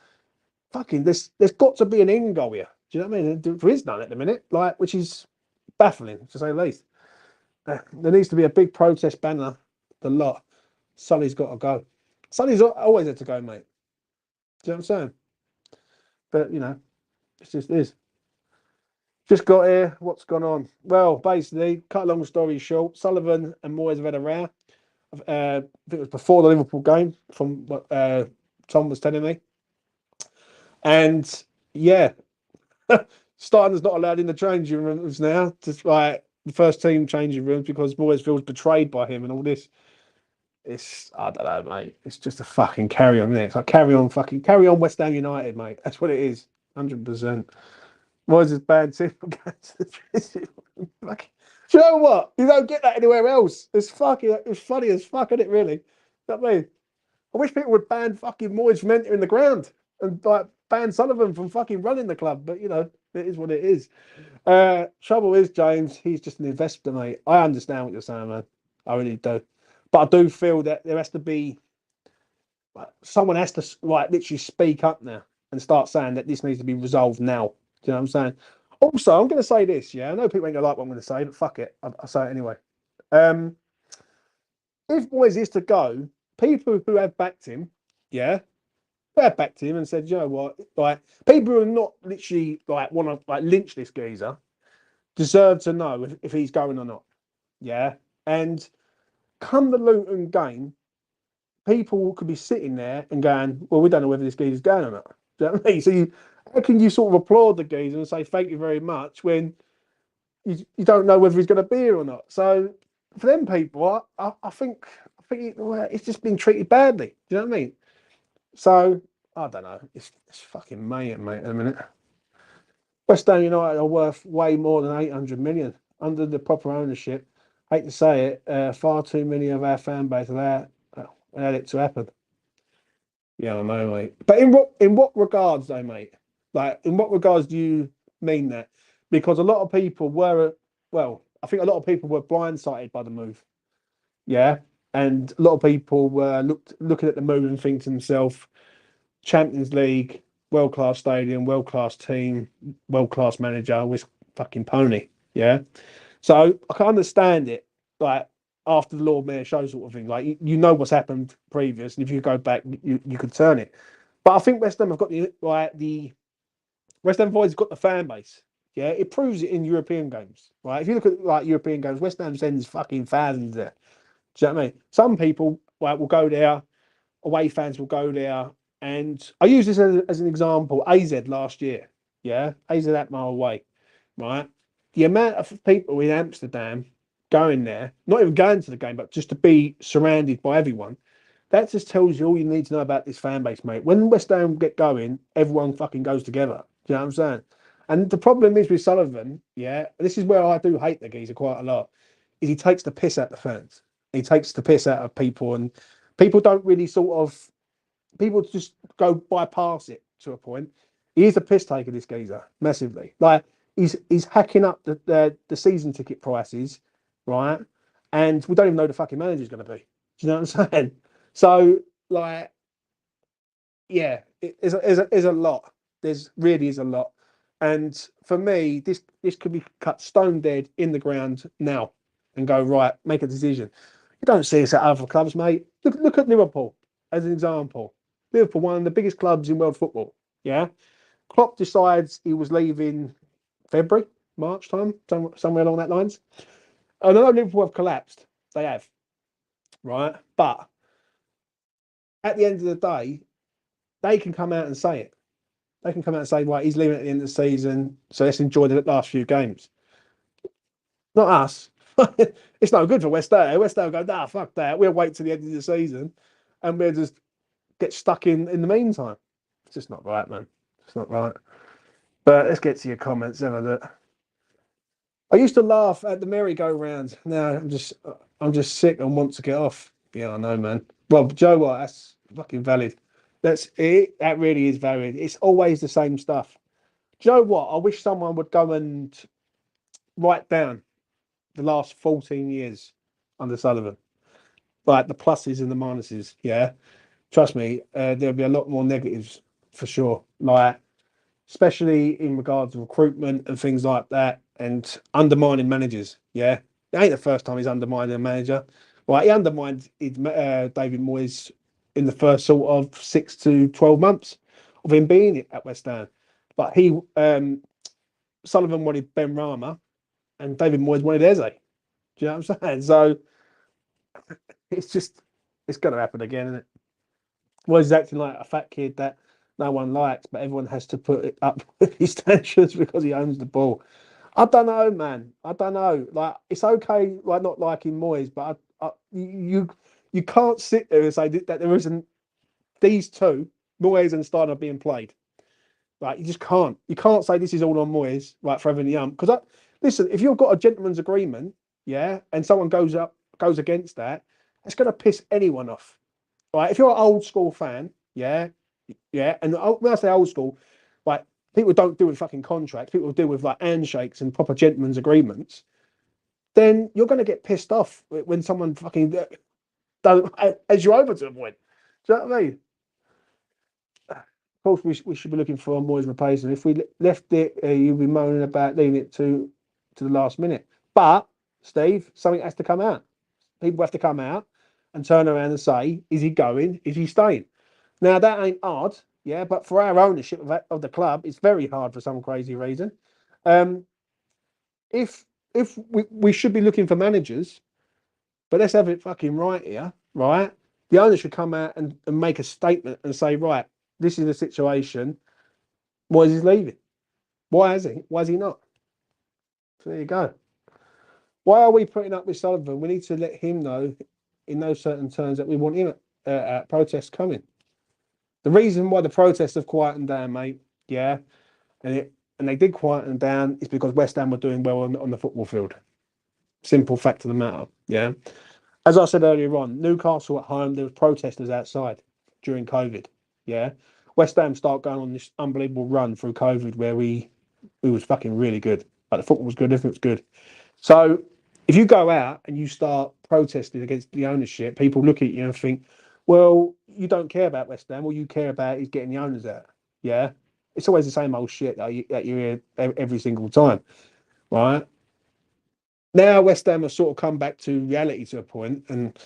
fucking, there's got to be an end goal here. Do you know what I mean? There is none at the minute, like, which is baffling to say the least. There needs to be a big protest banner. The lot. Sully's got to go. Sully's always had to go, mate. Do you know what I'm saying? But you know, it's just is. Just got here. What's gone on? Well, basically, cut a long story short, Sullivan and Moyes have had a row. I think it was before the Liverpool game, from what Tom was telling me. And yeah, Steidten's not allowed in the changing rooms now. Just like the first team changing rooms because Moyes feels betrayed by him and all this. It's, I don't know, mate. It's just a fucking carry on, isn't it? It's like carry on West Ham United, mate. That's what it is. 100%. Moyes is bad too. Like, do you know what? You don't get that anywhere else. It's funny as fuck, isn't it, really? You know what I mean? I wish people would ban fucking Moyes from entering the ground and like ban Sullivan from fucking running the club. But you know, it is what it is. Trouble is, James, he's just an investor, mate. I understand what you're saying, man. I really do. But I do feel that there has to be someone has to like literally speak up now and start saying that this needs to be resolved now. Do you know what I'm saying? Also, I'm going to say this. Yeah, I know people ain't gonna like what I'm going to say, but fuck it, I'll say it anyway. Um, if Moyes is to go, people who have backed him, yeah, who have backed him and said, you know what, like people who are not literally like want to like lynch this geezer deserve to know if he's going or not. Yeah, and come the Luton game, people could be sitting there and going, well, we don't know whether this geezer's going or not. Do you know what I mean? So how can you sort of applaud the geezer and say thank you very much when you don't know whether he's going to be here or not? So for them people, I think it's just been treated badly. Do you know what I mean? So I don't know. It's fucking mayhem, mate. At the minute, West Ham United are worth way more than 800 million under the proper ownership. Hate to say it, far too many of our fan base allowed it to happen. Yeah, I know, mate. But in what regards, though, mate? Like, in what regards do you mean that? Because a lot of people were, well, I think a lot of people were blindsided by the move. Yeah, and a lot of people were looking at the move and thinking to themselves, Champions League, world class stadium, world class team, world class manager with fucking pony. Yeah. So I can understand it, like after the Lord Mayor show sort of thing. Like you know what's happened previous, and if you go back, you could turn it. But I think West Ham have got the West Ham have always got the fan base. Yeah, it proves it in European games, right? If you look at like European games, West Ham sends fucking thousands there. Do you know what I mean? Some people will go there, away fans will go there, and I use this as an example. AZ last year, yeah, AZ that mile away, right? The amount of people in Amsterdam going there, not even going to the game, but just to be surrounded by everyone, that just tells you all you need to know about this fan base, mate. When West Ham get going, everyone fucking goes together. Do you know what I'm saying? And the problem is with Sullivan, yeah, this is where I do hate the geezer quite a lot, is he takes the piss out the fans. He takes the piss out of people, and people don't really sort of, people just go bypass it to a point. He is a piss taker, this geezer, massively. Like he's hacking up the season ticket prices, right? And we don't even know the fucking manager's going to be. Do you know what I'm saying? So, like, yeah, it is a lot. There's really is a lot. And for me, this could be cut stone dead in the ground now and go, right, make a decision. You don't see this at other clubs, mate. Look at Liverpool as an example. Liverpool, one of the biggest clubs in world football. Yeah. Klopp decides he was leaving February, March time, somewhere along that lines. And I know Liverpool have collapsed. They have. Right. But at the end of the day, they can come out and say it. They can come out and say, right, he's leaving at the end of the season, so let's enjoy the last few games. Not us. It's no good for West Ham. West Ham go, nah, fuck that. We'll wait till the end of the season and we'll just get stuck in the meantime. It's just not right, man. It's not right. But let's get to your comments. Have a look. I used to laugh at the merry-go-round. Now I'm just sick and want to get off. Yeah, I know, man. Well, Joe, what? That's fucking valid. That's it. That really is valid. It's always the same stuff. Do you know what? I wish someone would go and write down the last 14 years under Sullivan, like the pluses and the minuses. Yeah, trust me, there'll be a lot more negatives for sure. Like especially in regards to recruitment and things like that, and undermining managers. Yeah, it ain't the first time he's undermined a manager. Right, he undermined David Moyes in the first sort of 6 to 12 months of him being at West Ham. But he Sullivan wanted Ben Rama, and David Moyes wanted Eze. Do you know what I'm saying? So it's going to happen again, isn't it? Well, he's acting like a fat kid that no one likes, but everyone has to put it up with his tensions because he owns the ball. I don't know, man. I don't know. Like it's okay, like not liking Moyes, but you can't sit there and say that there isn't these two Moyes and Steiner being played. Like you just can't. You can't say this is all on Moyes, right, for having the because listen, if you've got a gentleman's agreement, yeah, and someone goes against that, it's going to piss anyone off. Right? If you're an old school fan, yeah, yeah, and when I say old school, like people don't deal with fucking contracts, people deal with like handshakes and proper gentleman's agreements, then you're going to get pissed off when someone fucking don't as you over to a point. Do you know what I mean? Of course, we should be looking for a Moyes replacement. If we left it, you'd be moaning about leaving it to the last minute. But Steve, something has to come out. People have to come out and turn around and say, is he going? Is he staying? Now, that ain't hard, yeah, but for our ownership of the club, it's very hard for some crazy reason. Um, if we should be looking for managers, but let's have it fucking right here, right? The owner should come out and make a statement and say, right, this is the situation. Why is he leaving? Why is he? Why is he not? So there you go. Why are we putting up with Sullivan? We need to let him know in those certain terms that we want him at protests coming. The reason why the protests have quietened down, mate, yeah, and they did quieten down is because West Ham were doing well on the football field. Simple fact of the matter, yeah. As I said earlier on, Newcastle at home, there was protesters outside during COVID, yeah. West Ham start going on this unbelievable run through COVID where we was fucking really good. Like the football was good, everything was good. So if you go out and you start protesting against the ownership, people look at you and think, well, you don't care about West Ham. All you care about is getting the owners out. Yeah. It's always the same old shit that you hear every single time, right? Now West Ham have sort of come back to reality to a point, and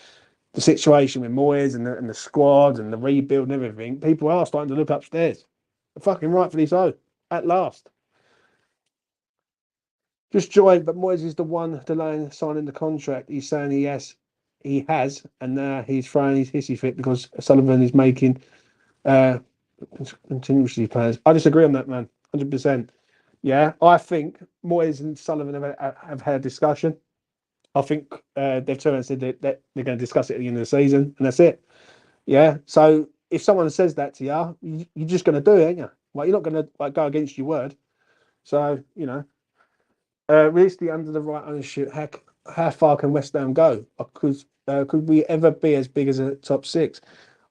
the situation with Moyes and the squad and the rebuild and everything, people are starting to look upstairs. Fucking rightfully so. At last. Just joined, but Moyes is the one delaying signing the contract. He's saying he has, and now he's throwing his hissy fit because Sullivan is making uh continuously plans. I disagree on that, man. 100%. Yeah, I think Moyes and Sullivan have had a discussion. I think they've turned and said that they're going to discuss it at the end of the season, and that's it. Yeah. So if someone says that to you, you're just going to do it, ain't you? Like you're not going to like go against your word. So realistically, under the right ownership, how far can West Ham go? Because could we ever be as big as a top six?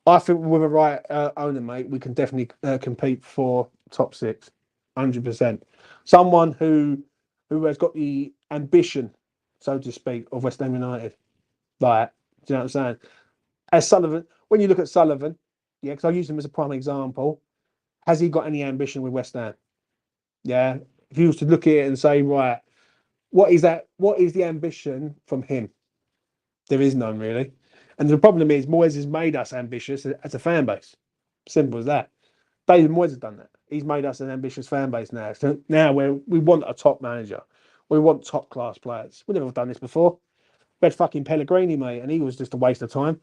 I think with a right owner, mate, we can definitely compete for top six, 100%. Someone who has got the ambition, so to speak, of West Ham United. Like, do you know what I'm saying? As Sullivan, when you look at Sullivan, yeah, because I use him as a prime example, has he got any ambition with West Ham? Yeah. If you was to look at it and say, right, what is that? What is the ambition from him? There is none really. And the problem is Moyes has made us ambitious as a fan base. Simple as that. David Moyes has done that. He's made us an ambitious fan base now. So now we want a top manager. We want top class players. We've never done this before. We had fucking Pellegrini, mate, and he was just a waste of time.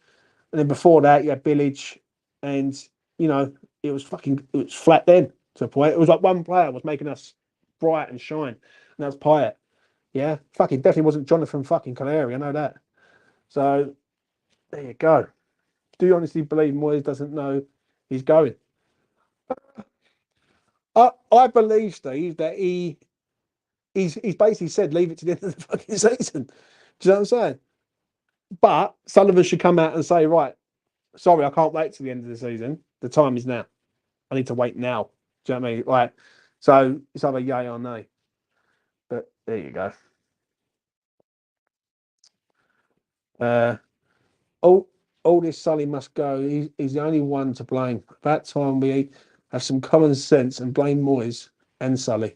And then before that, you had Billage, and you know it was flat then to a point. It was like one player was making us bright and shine, and that's Pyatt. Yeah, fucking definitely wasn't Jonathan fucking Caleri. I know that. So there you go. Do you honestly believe Moyes doesn't know he's going? I believe, Steve, that he's basically said leave it to the end of the fucking season. Do you know what I'm saying? But Sullivan should come out and say, right, sorry, I can't wait to the end of the season. The time is now. I need to wait now. Do you know what I mean? Like, so it's either yay or nay. But there you go. Uh, all all this Sully must go. He's the only one to blame. About time we have some common sense and blame Moyes and Sully.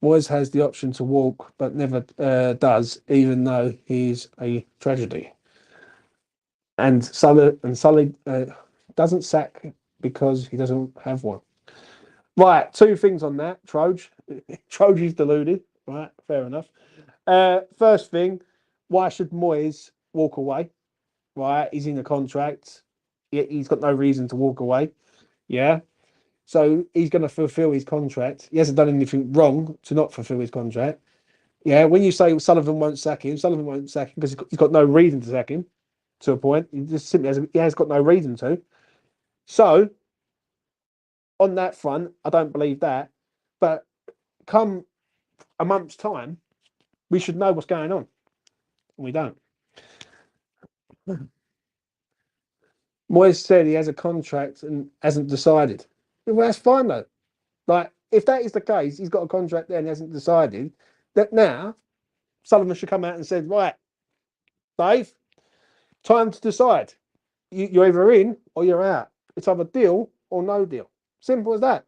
Moyes has the option to walk, but never does, even though he's a tragedy. And Sully doesn't sack because he doesn't have one. Right, two things on that. Troj is deluded. Right, fair enough. First thing, why should Moyes walk away? Right, he's in a contract. He's got no reason to walk away. Yeah, so he's going to fulfil his contract. He hasn't done anything wrong to not fulfil his contract. Yeah, when you say Sullivan won't sack him, Sullivan won't sack him because he's got no reason to sack him. To a point, he just simply has got no reason to. So on that front, I don't believe that. But come a month's time, we should know what's going on. We don't. Moyes said he has a contract and hasn't decided. Well, that's fine though. Like, if that is the case, he's got a contract there and hasn't decided. That now Sullivan should come out and said, right, Dave, time to decide. You're either in or you're out. It's either deal or no deal. Simple as that.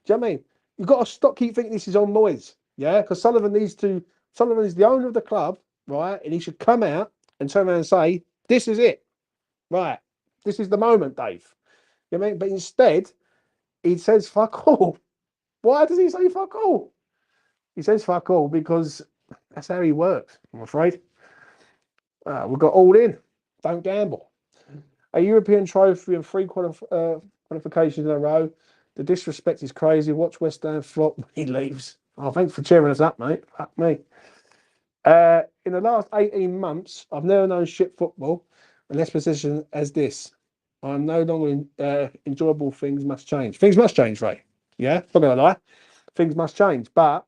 Do you know what I mean? You've got to stop keep thinking this is on Moyes. Yeah, because Sullivan is the owner of the club, right? And he should come out and turn around and say, this is it. Right. This is the moment, Dave. You know what I mean? But instead, he says fuck all. Why does he say fuck all? He says fuck all because that's how he works, I'm afraid. We've got all in. Don't gamble. A European trophy and three qualifications in a row. The disrespect is crazy. Watch West Ham flop when he leaves. Oh, thanks for cheering us up, mate. Fuck me. In the last 18 months, I've never known shit football in less position as this. I'm no longer enjoyable. Things must change. Things must change, Ray. Yeah, not gonna lie. Things must change, but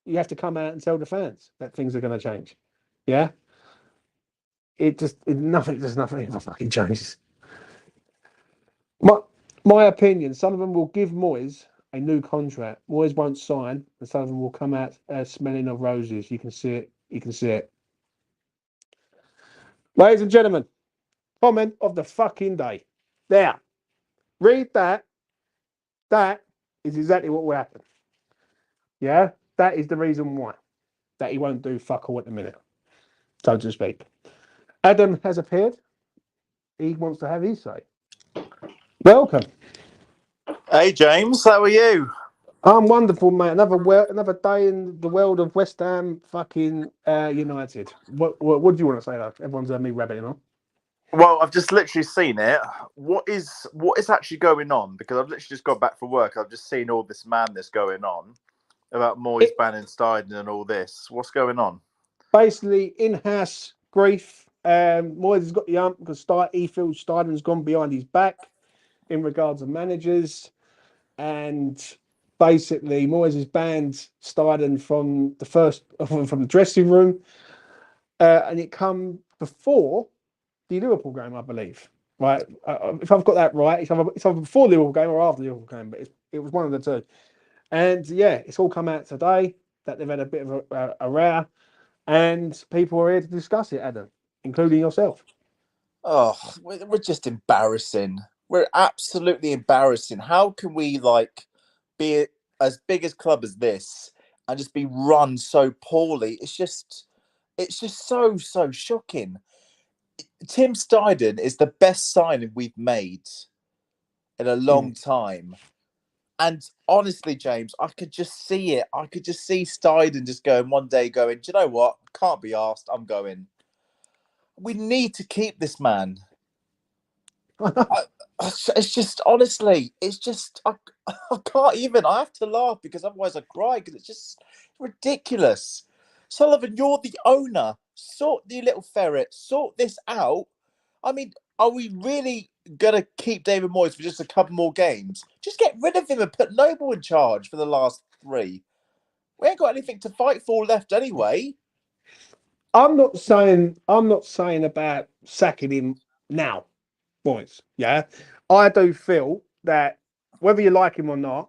you have to come out and tell the fans that things are going to change. Yeah, nothing. There's nothing ever fucking changes. My my opinion. Sullivan will give Moyes a new contract. Moyes won't sign, and Sullivan will come out smelling of roses. You can see it. You can see it. Ladies and gentlemen, comment of the fucking day. There. Read that. That is exactly what will happen. Yeah, that is the reason why that he won't do fuck all at the minute, so to speak. Adam has appeared. He wants to have his say. Welcome. Hey James, how are you? I'm wonderful, mate. Another day in the world of West Ham fucking United. What do you want to say though? Everyone's me rabbiting on. Well, I've just literally seen it. What is actually going on? Because I've literally just got back from work. I've just seen all this madness going on about Moyes banning Steidten and all this. What's going on? Basically, in-house grief. Moyes has got the ump because he feels Steiden's gone behind his back in regards of managers, and basically Moyes has banned Steiden from the dressing room, and it come before the Liverpool game, I believe. Right, if I've got that right, it's either before the Liverpool game or after the Liverpool game, but it was one of the two. And yeah, it's all come out today that they've had a bit of a row, and people are here to discuss it, Adam, including yourself. Oh, we're just embarrassing. We're absolutely embarrassing. How can we be as big as club as this and just be run so poorly? It's just so shocking. Tim Steidten is the best signing we've made in a long time. And honestly, James, I could just see it. I could just see Steidten just going one day going, do you know what? Can't be asked. I'm going. We need to keep this man. It's just, honestly, it's just, I can't even. I have to laugh because otherwise I cry because it's just ridiculous. Sullivan, you're the owner. Sort the little ferret. Sort this out. I mean, are we really gonna keep David Moyes for just a couple more games? Just get rid of him and put Noble in charge for the last 3. We ain't got anything to fight for left anyway. I'm not saying about sacking him now, boys. Yeah, I do feel that whether you like him or not,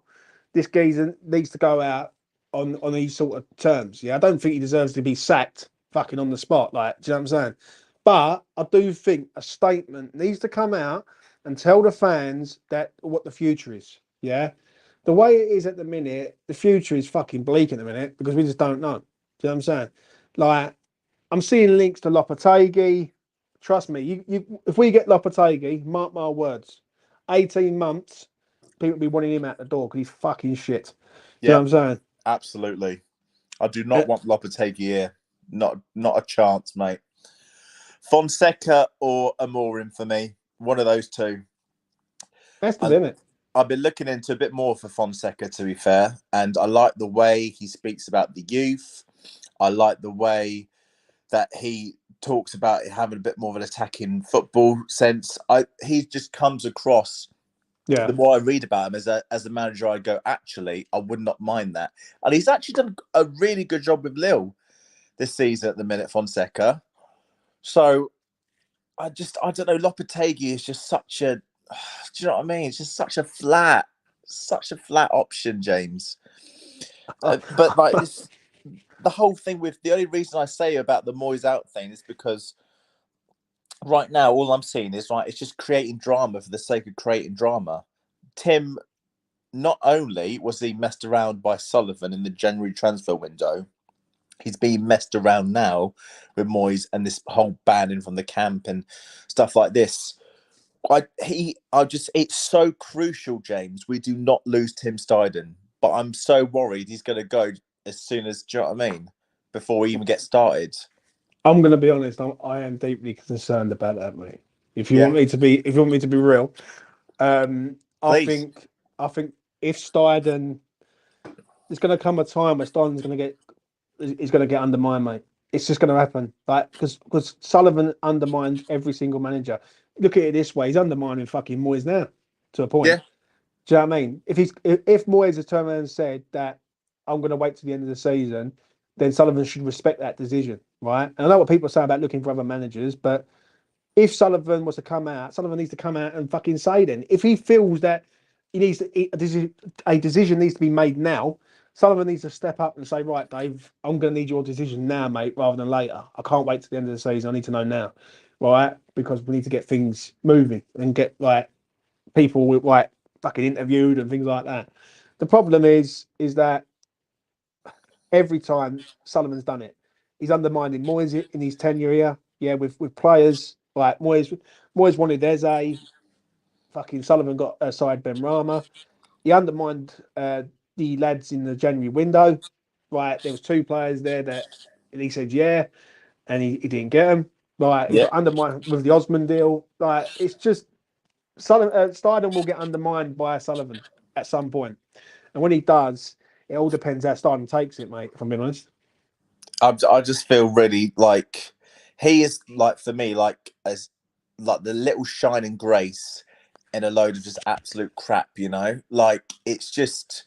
this geezer needs to go out on these sort of terms. Yeah, I don't think he deserves to be sacked fucking on the spot. Like, do you know what I'm saying? But I do think a statement needs to come out and tell the fans that what the future is. Yeah, the way it is at the minute, the future is fucking bleak at the minute because we just don't know. Do you know what I'm saying? Like, I'm seeing links to Lopetegui. Trust me, if we get Lopetegui, mark my words, 18 months, people will be wanting him out the door because he's fucking shit. Do you know what I'm saying? Absolutely. I do not want Lopetegui here. Not a chance, mate. Fonseca or Amorim for me. One of those two. That's good, isn't it? I've been looking into a bit more for Fonseca, to be fair, and I like the way he speaks about the youth. I like the way that he talks about having a bit more of an attacking football sense. He just comes across. Yeah. The more I read about him as a manager, I go, actually, I would not mind that. And he's actually done a really good job with Lille this season at the minute, Fonseca. So I don't know. Lopetegui is just such a, do you know what I mean? It's just such a flat option, James. But it's the whole thing with the only reason I say about the Moyes out thing is because right now all I'm seeing is it's just creating drama for the sake of creating drama. Tim, not only was he messed around by Sullivan in the January transfer window, he's being messed around now with Moyes and this whole banning from the camp and stuff like this. It's so crucial, James. We do not lose Tim Steidten, but I'm so worried he's going to go as soon as, do you know what I mean? Before we even get started. I'm going to be honest. I am deeply concerned about that, mate. If you want me to be real, I think if Steidten, there's going to come a time where Steiden's going to get undermined, mate. It's just going to happen, like because Sullivan undermines every single manager. Look at it this way: he's undermining fucking Moyes now to a point. Yeah. Do you know what I mean? If Moyes has turned around and said that I'm going to wait to the end of the season, then Sullivan should respect that decision, right? And I know what people say about looking for other managers, but if Sullivan was to come out, Sullivan needs to come out and fucking say then. If he feels that a decision needs to be made now, Sullivan needs to step up and say, right, Dave, I'm going to need your decision now, mate, rather than later. I can't wait to the end of the season. I need to know now, right? Because we need to get things moving and get people with fucking interviewed and things like that. The problem is that every time Sullivan's done it, he's undermining Moyes in his tenure here. Yeah, with players like Moyes. Moyes wanted Eze. Fucking Sullivan got aside Ben Rama. He undermined the lads in the January window. Right, there was 2 players there that he said yeah, and he didn't get them. Right, he Yeah. got undermined with the Osman deal. Like it's just Steidten will get undermined by Sullivan at some point, and when he does, it all depends how Steidten takes it, mate. If I'm being honest. I just feel really like he is like for me like as like the little shining grace in a load of just absolute crap, you know. Like it's just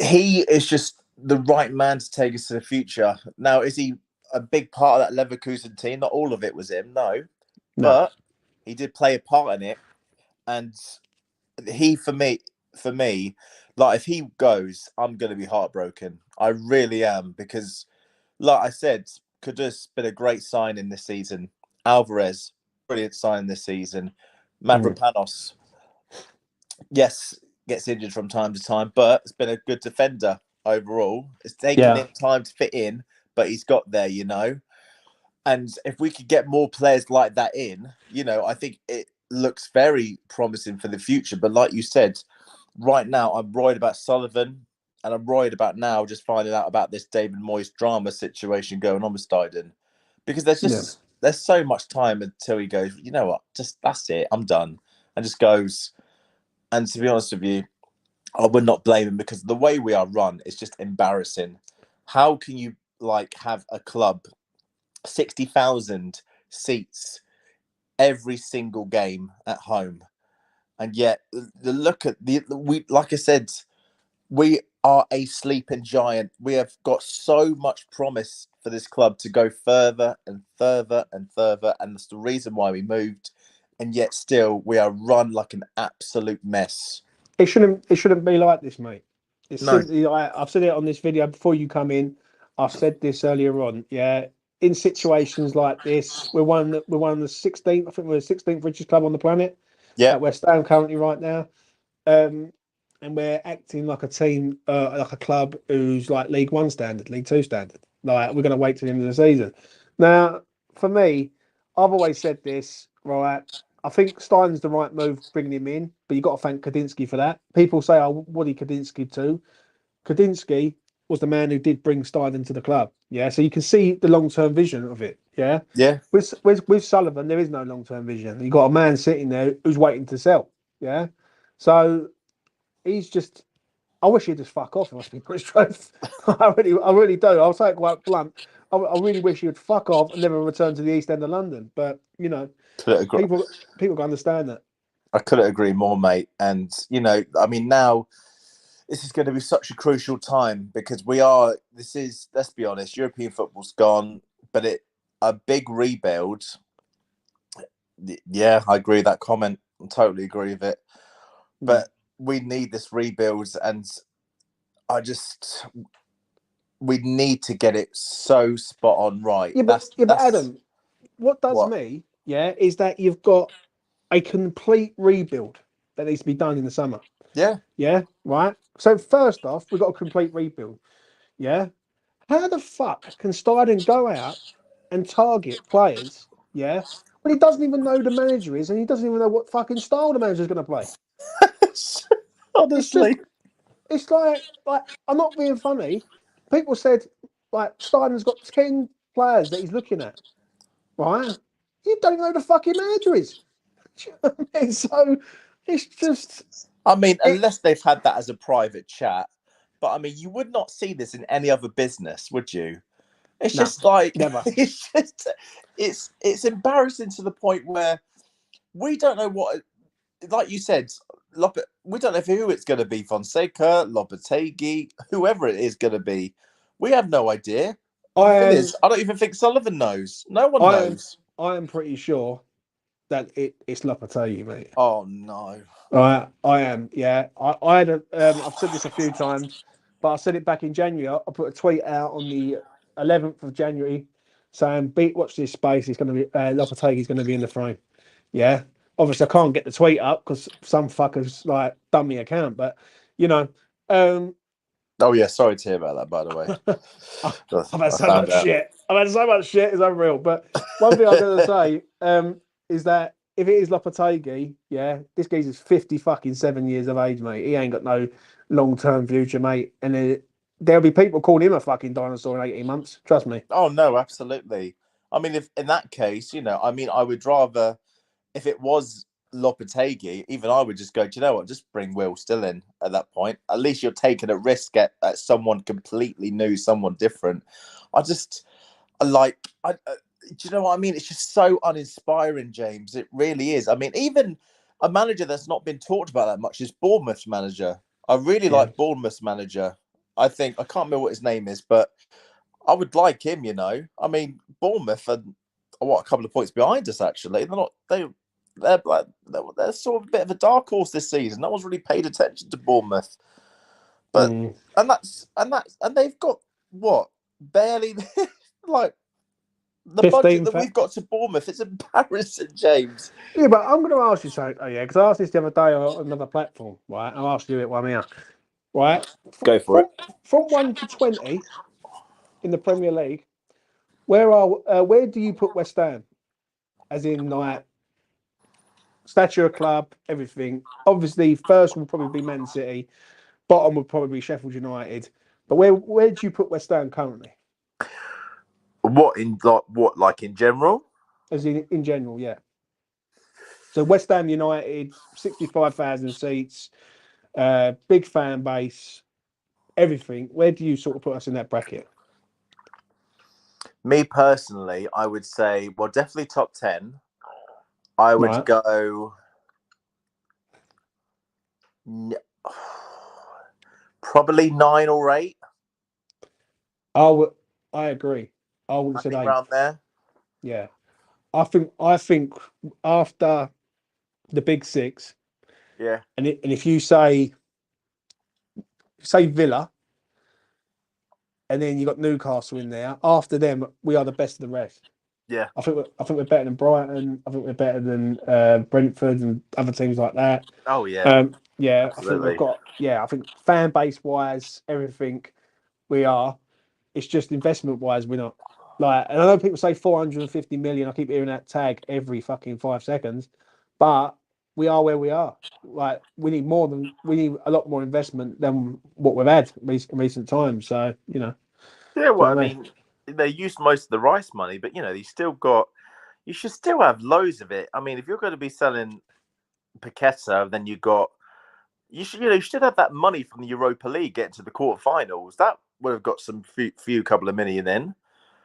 he is just the right man to take us to the future. Now, is he a big part of that Leverkusen team? Not all of it was him, no, No. but he did play a part in it, and he for me, like if he goes, I'm going to be heartbroken. I really am because, like I said, Kudus been a great signing this season. Alvarez, brilliant signing this season. Mavropanos, yes, gets injured from time to time, but it's been a good defender overall. It's taken him time to fit in, but he's got there, you know. And if we could get more players like that in, you know, I think it looks very promising for the future. But like you said, right now I'm worried about Sullivan, and I'm worried about now just finding out about this David Moyes drama situation going on with Steidten, because there's so much time until he goes, you know what, just that's it, I'm done, and just goes. And to be honest with you, I would not blame him because the way we are run is just embarrassing. How can you like have a club 60,000 seats every single game at home, and yet the look at we like I said, we are a sleeping giant. We have got so much promise for this club to go further and further and further, and that's the reason why we moved. And yet, still, we are run like an absolute mess. It shouldn't be like this, mate. It's No. simply I've said it on this video before you come in. I've said this earlier on. Yeah, in situations like this, we're one of the 16th. I think we're the 16th richest club on the planet. Yeah. At West Ham currently right now, and we're acting like a team, like a club who's like League One standard, League Two standard. Like we're going to wait till the end of the season. Now, for me, I've always said this. Right, I think Stein's the right move bringing him in, but you've got to thank Kadinsky for that. People say, "Oh, what did Kadinsky do?" Kadinsky was the man who did bring Stein into the club. Yeah, so you can see the long-term vision of it. Yeah, yeah. With Sullivan, there is no long-term vision. You got a man sitting there who's waiting to sell. Yeah, so he's just. I wish he'd just fuck off. If I speak British truth, I really do. I'll say it quite blunt. I really wish he would fuck off and never return to the East End of London. But you know, people can understand that. I couldn't agree more, mate. And you know, I mean, now this is going to be such a crucial time because this is, let's be honest, European football's gone, but a big rebuild. Yeah, I agree with that comment. I totally agree with it. But we need this rebuild, and we need to get it so spot on right. Yeah, but Adam, what does me, is that you've got a complete rebuild that needs to be done in the summer. Yeah. Yeah, right. So first off, we've got a complete rebuild. Yeah. How the fuck can Steidten go out and target players? Yeah. When he doesn't even know the manager is, and he doesn't even know what fucking style the manager's going to play. Honestly, it's like I'm not being funny. People said like Steiden's got 10 players that he's looking at. Right? You don't know who the fucking manager is. So it's just. I mean, unless they've had that as a private chat, but I mean, you would not see this in any other business, would you? It's just like never. It's embarrassing to the point where we don't know what, like you said, we don't know who it's going to be. Fonseca, Lopetegui, whoever it is going to be, we have no idea. I don't even think Sullivan knows. No one knows. I am pretty sure that it's Lopetegui, mate. Oh no! I am. Yeah, I had I've said this a few times, but I said it back in January. I put a tweet out on the 11th of January saying, watch this space. It's going to be Lopetegui's going to be in the frame." Yeah. Obviously, I can't get the tweet up because some fuckers like done me account, but You know, um, Oh yeah, sorry to hear about that. By the way, I've had I so found much out. shit. I've had so much shit. It's unreal. But one thing I'm going to say is that if it is Lopetegui, yeah, this geezer's 57 years of age, mate. He ain't got no long-term future, mate. And there'll be people calling him a fucking dinosaur in 18 months. Trust me. Oh no, absolutely. I mean, if in that case, I mean, I would rather if it was Lopetegui, even I would just go, do you know what? Just bring Will Still in at that point. At least you're taking a risk at someone completely new, someone different. I like, do you know what I mean? It's just so uninspiring, James. It really is. I mean, even a manager that's not been talked about that much is Bournemouth's manager. I really Yeah. like Bournemouth's manager. I can't remember what his name is, but I would like him. I mean, Bournemouth are what a couple of points behind us. Actually, they're sort of a bit of a dark horse this season. No one's really paid attention to Bournemouth, but Mm. and they've got what barely like the budget 15. that we've got to Bournemouth. It's embarrassing, James. Yeah, but I'm going to ask you something. Oh, yeah, because I asked this the other day on another platform, right? I'll ask you it one here, right? Go for From, it. from 1 to 20 in the Premier League, where do you put West Ham? As in, like, stature of club, everything. Obviously, first will probably be Man City. Bottom would probably be Sheffield United. But where do you put West Ham currently? Like in general? As in general, yeah. So West Ham United, 65,000 seats, big fan base, everything. Where do you sort of put us in that bracket? Me personally, I would say, well, definitely top 10. I would Right. go probably 9 or 8. I agree. I would I have said think eight. around there. Yeah. I think after the big six, Yeah. and if you say Villa, and then you got Newcastle in there. After them, we are the best of the rest. Yeah. I think we're better than Brighton. I think we're better than Brentford and other teams like that. Oh yeah. Yeah, I think we've Absolutely. got. Yeah, I think fan base wise, everything we are. It's just investment wise, we're not. Like, and I know people say 450 million. I keep hearing that tag every fucking 5 seconds, but we are where we are. Like, we need a lot more investment than what we've had in recent times. So, Yeah, do you well, know I what I mean? mean, they used most of the rice money, but you should still have loads of it. I mean, if you're going to be selling Paqueta, then you should have that money from the Europa League getting to the quarterfinals. That would have got some few couple of million in,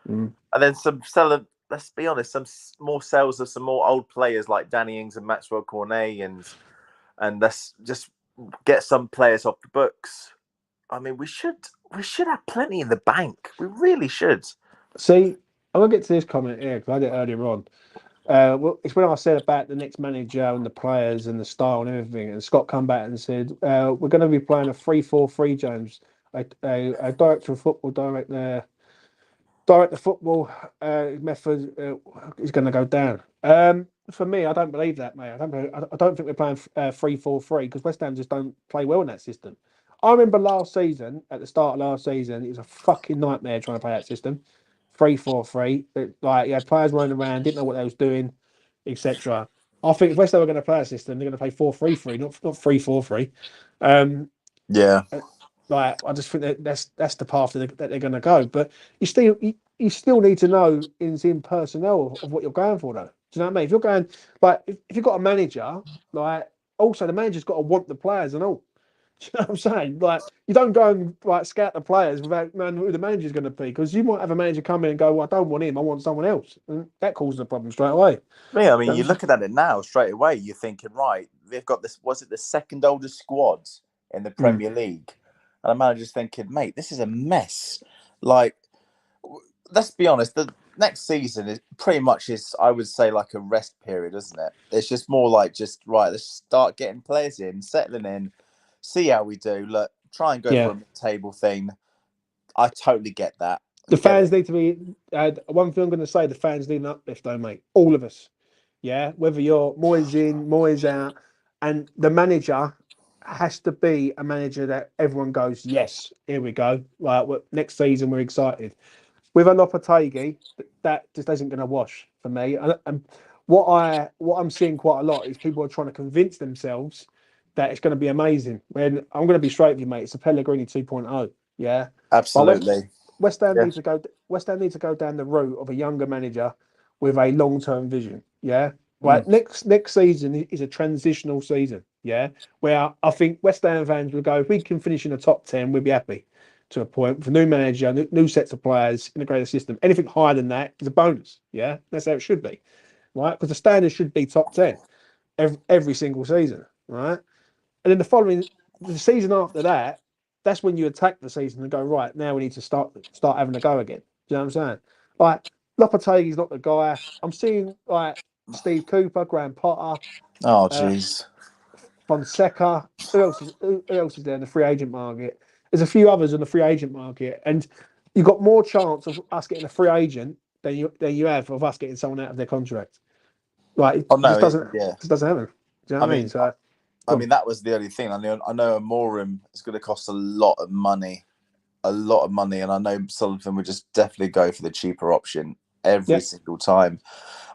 Mm. and then some selling. Let's be honest, some more sales of some more old players like Danny Ings and Maxwell Cornet, and let's just get some players off the books. I mean, we should have plenty in the bank. We really should. See, I'm gonna get to this comment here because I did it earlier on. Well, it's when I said about the next manager and the players and the style and everything, and Scott come back and said, "We're going to be playing a 3-4-3, James. A director of football, direct the football method is going to go down." For me, I don't believe that, mate. I don't think we're playing 3-4-3 because West Ham just don't play well in that system. I remember last season, at the start of last season, it was a fucking nightmare trying to play that system. 3-4-3. Like, you had players running around, didn't know what they was doing, etc. I think if West Ham are going to play a system, they're going to play 4-3-3, not 3-4-3. Yeah. Like, I just think that's the path that they're going to go. But you still need to know in personnel of what you're going for, though. Do you know what I mean? If you're going like if you've got a manager, like also the manager's got to want the players and all. Do you know what I'm saying? Like, you don't go and like scout the players without knowing who the manager's going to be, because you might have a manager come in and go, "Well, I don't want him. I want someone else," and that causes a problem straight away. Yeah, I mean, You know you're what looking at it now straight away. You're thinking, right, they've got this. Was it the second oldest squad in the I'm saying? Premier League? And the manager's thinking, mate, this is a mess. Like, let's be honest. The next season is pretty much I would say, like a rest period, isn't it? It's just more like just right. Let's start getting players in, settling in, see how we do. Look, try and go for Yeah. a mid-table thing. I totally get that. The Get fans it. need to be. One thing I'm going to say: the fans need an uplift, though, mate. All of us. Yeah, whether you're Moyes in, Moyes out, and the manager has to be a manager that everyone goes, yes, here we go. Right, next season we're excited. With a Lopetegui, that just isn't going to wash for me. And what I'm seeing quite a lot is people are trying to convince themselves that it's going to be amazing. When I'm going to be straight with you, mate, it's a Pellegrini 2.0. Yeah, but Absolutely. West Ham Yeah. needs to go. West Ham needs to go down the route of a younger manager with a long-term vision. Yeah, right. Next season is a transitional season. Yeah, where I think West Ham fans will go. If we can finish in the top 10, we'll be happy. To a point, with a new manager, new sets of players, integrated system. Anything higher than that is a bonus. Yeah, that's how it should be, right? Because the standard should be top 10 every single season, right? And then the season after that, that's when you attack the season and go, right, now we need to start having a go again. Do you know what I'm saying? Like Lopetegui's not the guy. I'm seeing like Steve Cooper, Graham Potter, Oh, uh, jeez. Fonseca. Who else is there in the free agent market? There's a few others in the free agent market, and you've got more chance of us getting a free agent than you have of us getting someone out of their contract. Like Oh it just no, doesn't yeah. just doesn't happen. Do you know I what I mean? mean, So that was the only thing. I know Amorim is going to cost a lot of money, and I know some of them would just definitely go for the cheaper option every yeah, single time.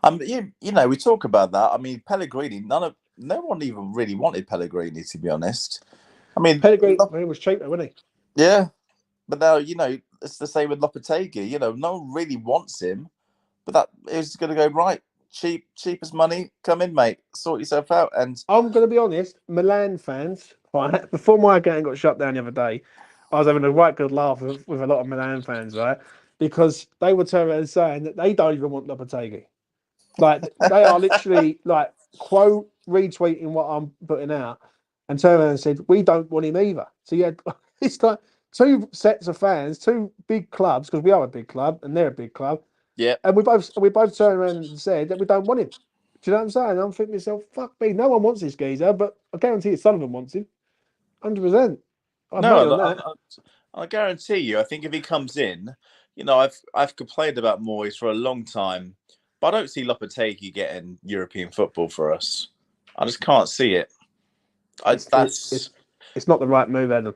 We talk about that. I mean, Pellegrini. No one even really wanted Pellegrini, to be honest. I mean, Pellegrini was cheaper, wasn't he? yeah, but now it's the same with Lopetegui. No one really wants him, but that is going to go right. Cheap as money. Come in, mate. Sort yourself out. And I'm going to be honest, Milan fans, right? Before my game got shut down the other day, I was having a right good laugh with a lot of Milan fans, right? Because they were turning around and saying that they don't even want Lopetegui. Like they are literally like quote retweeting what I'm putting out and turned around and said, we don't want him either. So yeah, it's like two sets of fans, two big clubs, because we are a big club and they're a big club. yeah, And we both turned around and said that we don't want him. Do you know what I'm saying? I'm thinking to myself, fuck me, no one wants this geezer, but I guarantee you Sullivan wants him. 100%. I've money on no, that. I guarantee you. I think if he comes in, I've complained about Moyes for a long time, but I don't see Lopetegui getting European football for us. I just can't see it. It's it's it's not the right move, Adam.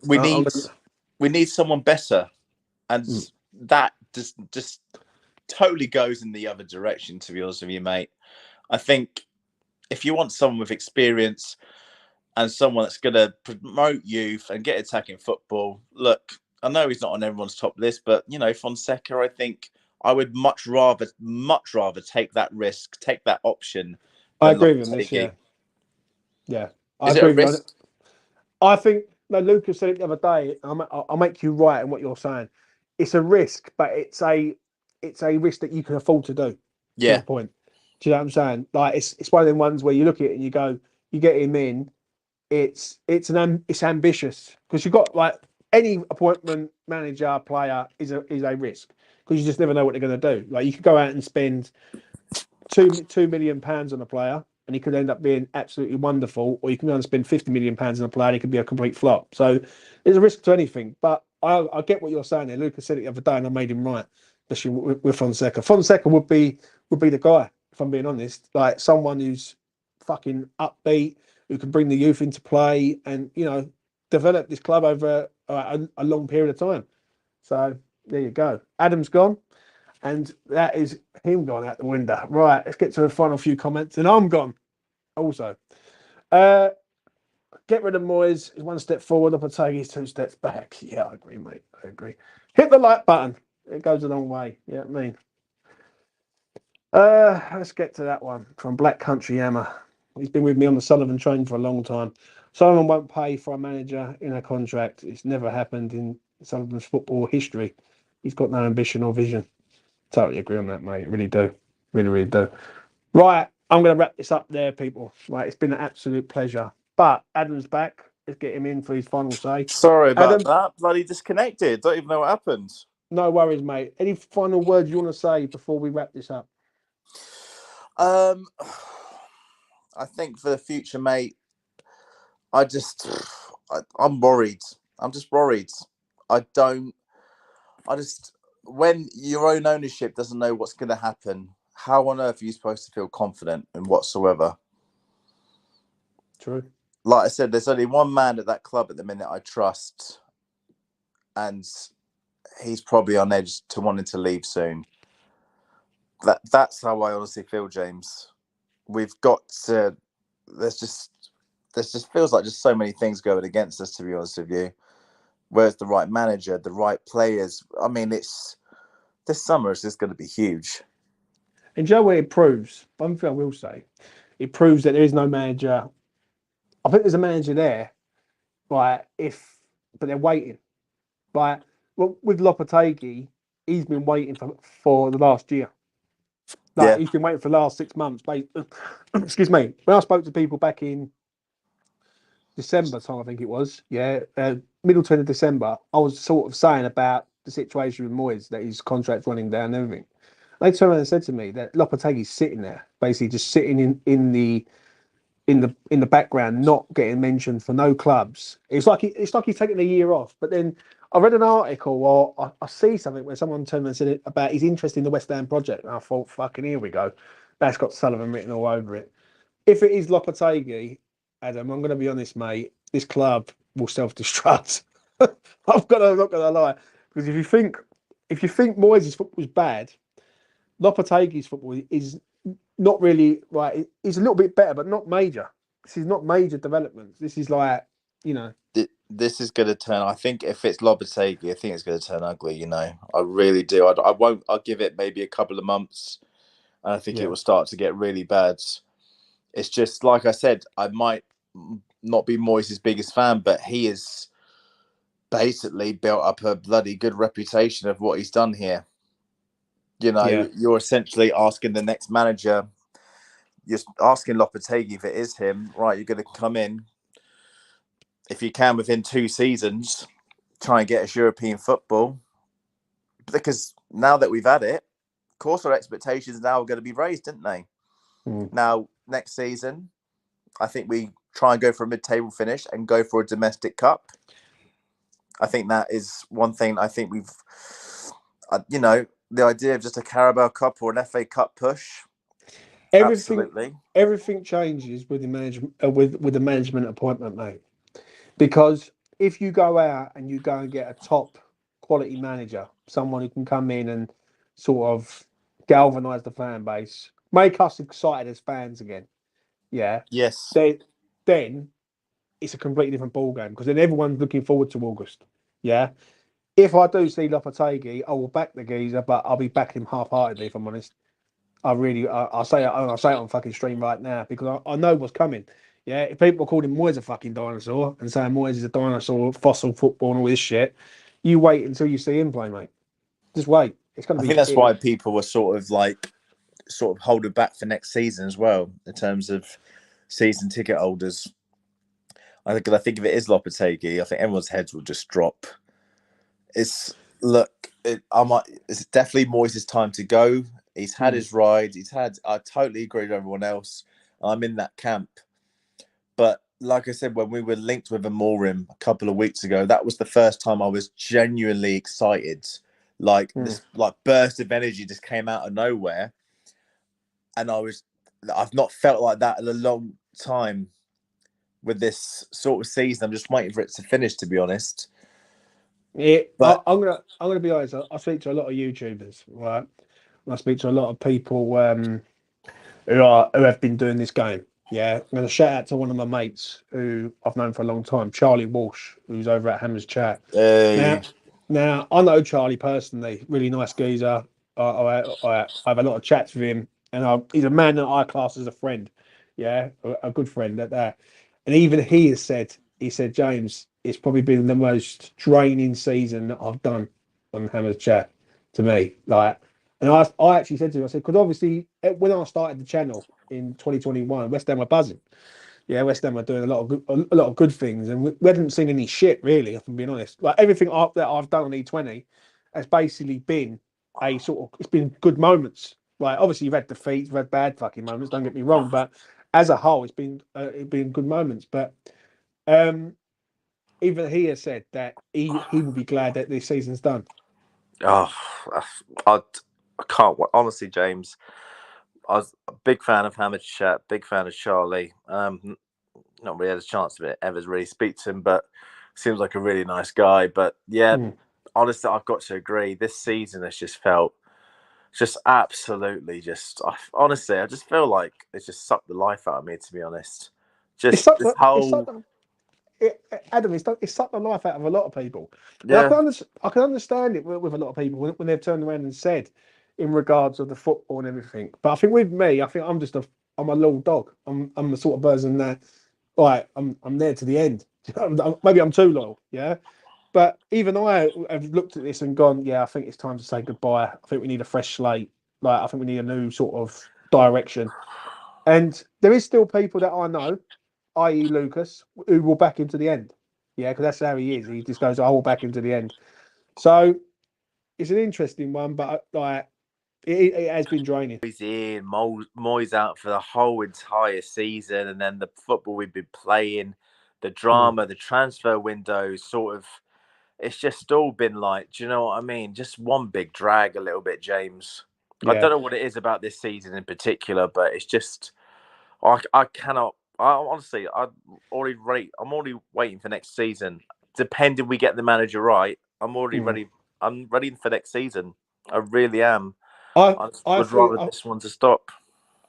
We need someone better, and that just totally goes in the other direction. To be honest with you, mate, I think if you want someone with experience and someone that's going to promote youth and get attacking football, look, I know he's not on everyone's top list, but Fonseca, I think I would much rather take that risk, take that option I than agree with this, Lopetegui. yeah. I Is it a agree with you. risk? I think no, Lucas said it the other day. I'll make you right in what you're saying. It's a risk, but it's a risk that you can afford to do. To a Yeah, point. Do you know what I'm saying? Like it's one of them ones where you look at it and you go, you get him in. It's ambitious because you've got like any appointment manager player is a risk because you just never know what they're going to do. Like you could go out and spend £2 million on a player and he could end up being absolutely wonderful, or you can go and spend £50 million on a player and he could be a complete flop. So there's a risk to anything. But I get what you're saying there. Lucas said it the other day and I made him right, especially with Fonseca. Fonseca would be the guy, if I'm being honest. Like someone who's fucking upbeat, who can bring the youth into play and, develop this club over a long period of time. So there you go. Adam's gone. And that is him gone out the window. Right, let's get to the final few comments. And I'm gone also. Uh, get rid of Moyes is one step forward, Lopetegui's 2 steps back. Yeah, I agree, mate. I agree. Hit the like button. It goes a long way. You know what I mean? Let's get to that one from Black Country Hammer. He's been with me on the Sullivan train for a long time. Sullivan won't pay for a manager in a contract. It's never happened in Sullivan's football history. He's got no ambition or vision. Totally agree on that, mate. Really do. Really, really do. Right, I'm going to wrap this up there, people. Right, it's been an absolute pleasure. But Adam's back. Let's get him in for his final say. sorry about Adam, that. Bloody disconnected. Don't even know what happened. no worries, mate. Any final words you want to say before we wrap this up? I think for the future, mate, I'm worried. I'm just worried. When your own ownership doesn't know what's going to happen, how on earth are you supposed to feel confident in whatsoever? True. like I said, there's only one man at that club at the minute I trust, and he's probably on edge to wanting to leave soon. That's how I honestly feel, James. We've got to. There's just feels like just so many things going against us. To be honest with you, where's the right manager, the right players? I mean, this summer is just going to be huge. And Joe, what it proves, one thing I will say, it proves that there is no manager. I think there's a manager there, right? But they're waiting. Like, well, with Lopetegui, he's been waiting for the last year. Like, Yeah. he's been waiting for the last 6 months. Excuse me. When I spoke to people back in December time, I think it was, middle to end of December, I was sort of saying about the situation with Moyes, that his contract's running down and everything. They turned around and said to me that Lopetegui's sitting there, basically just sitting in the background, not getting mentioned for no clubs. It's like he's taking a year off. But then I read an article, or I see something where someone turned around and said about his interest in the West Ham project, and I thought, fucking, here we go. That's got Sullivan written all over it. If it is Lopetegui, Adam, I'm going to be honest, mate. This club will self-destruct. I'm not gonna lie, because if you think Moyes' football was bad, Lopetegui's football is not really right. He's a little bit better, but not major. This is not major developments. This is like, This is going to turn. I think if it's Lopetegui, I think it's going to turn ugly. I really do. I won't. I'll give it maybe a couple of months, and I think it will start to get really bad. It's just like I said. I might not be Moyes' biggest fan, but he has basically built up a bloody good reputation of what he's done here. You're essentially asking the next manager. You're asking Lopetegui if it is him, right? You're going to come in, if you can, within 2 seasons, try and get us European football. Because now that we've had it, of course, our expectations now are going to be raised, didn't they? Now, next season, I think we try and go for a mid-table finish and go for a domestic cup. I think that is one thing. I think we've, the idea of just a Carabao Cup or an FA Cup push. Everything changes with the management, with the management appointment, mate. Because if you go out and you go and get a top quality manager, someone who can come in and sort of galvanise the fan base, make us excited as fans again, yes, then it's a completely different ball game, because then everyone's looking forward to August. If I do see Lopetegui, I will back the geezer, but I'll be backing him half-heartedly, if I'm honest. I'll say it on fucking stream right now, because I know what's coming. If people are calling Moyes a fucking dinosaur and saying Moyes is a dinosaur, fossil football and all this shit, you wait until you see him play, mate. Just wait. It's going to be. I think that's why people were sort of holding back for next season as well, in terms of season ticket holders. I think if it is Lopetegui, I think everyone's heads will just drop. It's definitely Moyes' time to go. He's had his ride. I totally agree with everyone else. I'm in that camp. But like I said, when we were linked with Amorim a couple of weeks ago, that was the first time I was genuinely excited. This burst of energy just came out of nowhere. And I've not felt like that in a long time with this sort of season. I'm just waiting for it to finish, to be honest. But I'm gonna be honest. I speak to a lot of YouTubers, right? I speak to a lot of people who have been doing this game. I'm going to shout out to one of my mates who I've known for a long time, Charlie Walsh, who's over at Hammer's Chat. Hey. Now I know Charlie personally, really nice geezer. I have a lot of chats with him, and he's a man that I class as a friend. A good friend at that. And even he said, James, it's probably been the most draining season that I've done on Hammer's Chat to me. And I actually said to him, I said, because obviously when I started the channel in 2021, West Ham were buzzing. West Ham were doing a lot of good things, and we hadn't seen any shit really, if I'm being honest. Like everything that I've done on E20 has basically been it's been good moments. Like obviously you've had defeats, you've had bad fucking moments. Don't get me wrong, but as a whole, it's been good moments. But even he has said that he will be glad that this season's done. Oh, I can't. Honestly, James, I was a big fan of Hamid Chat, big fan of Charlie. not really had a chance to ever really speak to him, but seems like a really nice guy. But yeah, honestly, I've got to agree. This season has just felt just absolutely honestly, I just feel like it's just sucked the life out of me, to be honest. It's Just sucked this the, it's whole sucked the, Adam, it's sucked the life out of a lot of people. And yeah. I can understand it with a lot of people when they've turned around and said in regards of the football and everything. But I think with me, I think I'm a little dog. I'm the sort of person that, right, I'm there to the end. Maybe I'm too loyal, yeah. But even I have looked at this and gone, yeah, I think it's time to say goodbye. I think we need a fresh slate. Like, I think we need a new sort of direction. And there is still people that I know, i.e., Lucas, who will back him to the end. Yeah, because that's how he is. He just goes, I will back him to the end. So it's an interesting one, but like it has been draining. Moyes in, Moyes out for the whole entire season, and then the football we've been playing, the drama, the transfer window, sort of. It's just all been like, do you know what I mean? Just one big drag, a little bit, James. I Yeah. don't know what it is about this season in particular, but it's just I cannot. I honestly, I'm already waiting for next season. Depending we get the manager right, I'm already ready. I'm ready for next season. I really am. I I would think rather this one to stop.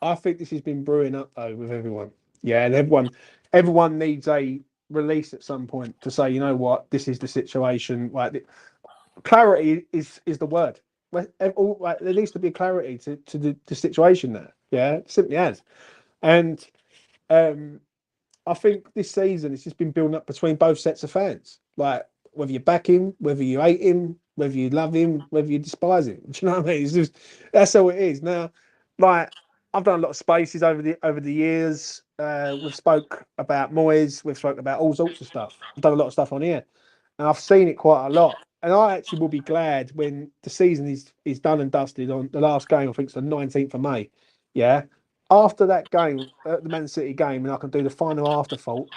I think this has been brewing up though with everyone. Yeah, and everyone needs a release at some point to say, you know what, this is the situation. Like clarity is the word. Like, there needs to be clarity to the situation there. Yeah, it simply has. And I think this season it's just been building up between both sets of fans. Like whether you back him, whether you hate him, whether you love him, whether you despise him. Do you know what I mean? It's just that's how it is. Now, like I've done a lot of spaces over the years. We've spoke about Moyes, we've spoke about all sorts of stuff. I've done a lot of stuff on here, and I've seen it quite a lot. And I actually will be glad when the season is done and dusted on the last game. I think it's the 19th of May. Yeah, after that game, the Man City game, and I can do the final afterthought,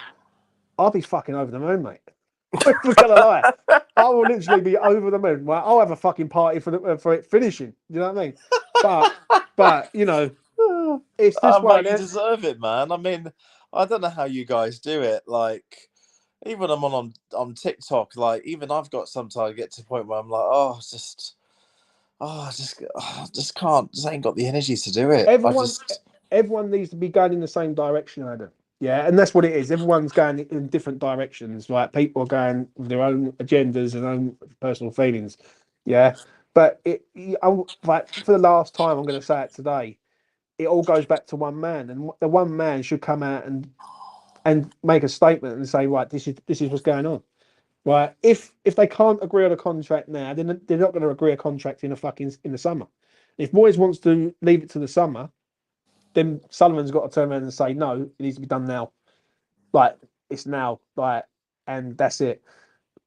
I'll be fucking over the moon, mate. I'm not gonna lie. I will literally be over the moon. Well, I'll have a fucking party for it finishing. You know what I mean? But you know, it's just one Mate, of you them. deserve it, man. I mean, I don't know how you guys do it. Like, even I'm on TikTok. Like, even I've got sometimes I get to the point where I'm like, I just can't. Just ain't got the energy to do it. Everyone needs to be going in the same direction, Adam. Yeah, and that's what it is. Everyone's going in different directions. Like people are going with their own agendas and own personal feelings. Yeah, but like for the last time, I'm going to say it today. It all goes back to one man, and the one man should come out and make a statement and say, right, this is what's going on. Right? If they can't agree on a contract now, then they're not going to agree a contract in the summer. If Moyes wants to leave it to the summer, then Sullivan's got to turn around and say, no, it needs to be done now. Like, it's now. Like, and that's it.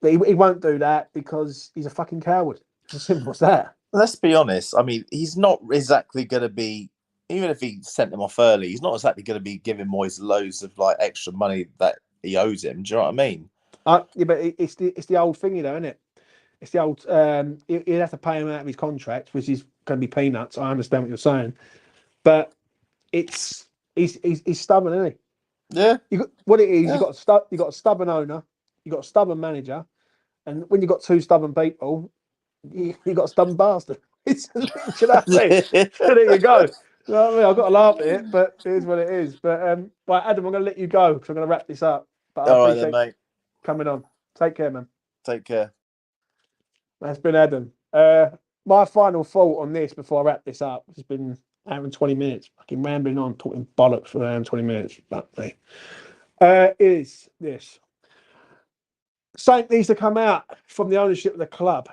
But he won't do that because he's a fucking coward. It's as simple as that. Let's be honest. I mean, he's not exactly going to be. Even if he sent him off early, he's not exactly going to be giving Moyes loads of like extra money that he owes him. Do you know what I mean? Yeah, but it's the old thing, you know, isn't it? It's the old. He'd have to pay him out of his contract, which is going to be peanuts. I understand what you're saying, but it's he's stubborn, isn't he? Yeah. What it is, Yeah. you got a stubborn owner, you got a stubborn manager, and when you got two stubborn people, you got a stubborn bastard. It's you know what I mean? So there you go. You know what I mean? I've got to laugh at it, but it is what it is. But right, Adam, I'm going to let you go because I'm going to wrap this up. But I All right then, appreciate mate. coming on. Take care, man. Take care. That's been Adam. My final thought on this before I wrap this up has been hour 20 minutes, fucking rambling on, talking bollocks for around 20 minutes. But is this something needs to come out from the ownership of the club?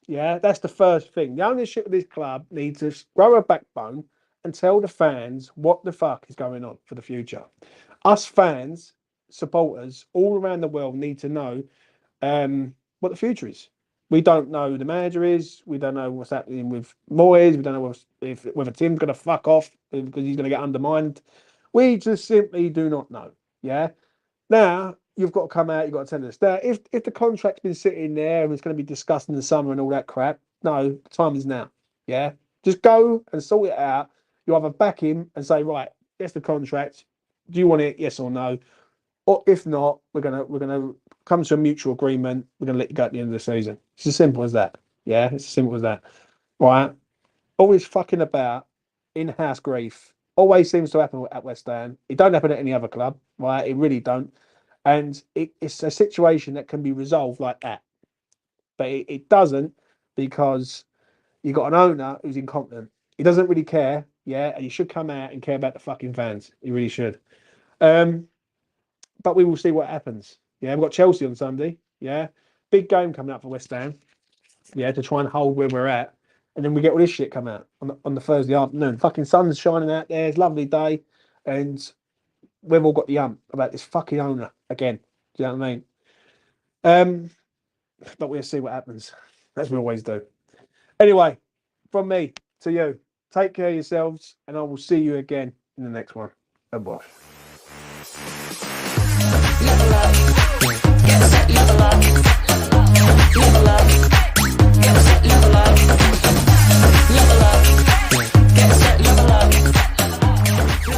Yeah, that's the first thing. The ownership of this club needs to grow a backbone and tell the fans what the fuck is going on for the future. Us fans, supporters all around the world need to know what the future is. We don't know who the manager is. We don't know what's happening with Moyes. We don't know whether Tim's going to fuck off because he's going to get undermined. We just simply do not know. Yeah. Now you've got to come out. You've got to tell us that if the contract's been sitting there and it's going to be discussed in the summer and all that crap, no, the time is now. Yeah. Just go and sort it out. You either back him and say, right, here's the contract. Do you want it? Yes or no? Or if not, we're gonna come to a mutual agreement. We're gonna let you go at the end of the season. It's as simple as that. Yeah, it's as simple as that. Right? Always fucking about in-house grief. Always seems to happen at West Ham. It don't happen at any other club, right? It really don't. And it's a situation that can be resolved like that. But it doesn't because you got an owner who's incompetent. He doesn't really care, yeah, and he should come out and care about the fucking fans. He really should. Um, but we will see what happens. Yeah, we've got Chelsea on Sunday. Yeah, big game coming up for West Ham. Yeah, to try and hold where we're at, and then we get all this shit come out on the Thursday afternoon. Fucking sun's shining out there. It's a lovely day, and we've all got the about this fucking owner again. Do you know what I mean? But we'll see what happens, as we always do. Anyway, from me to you, take care of yourselves, and I will see you again in the next one. Bye bye.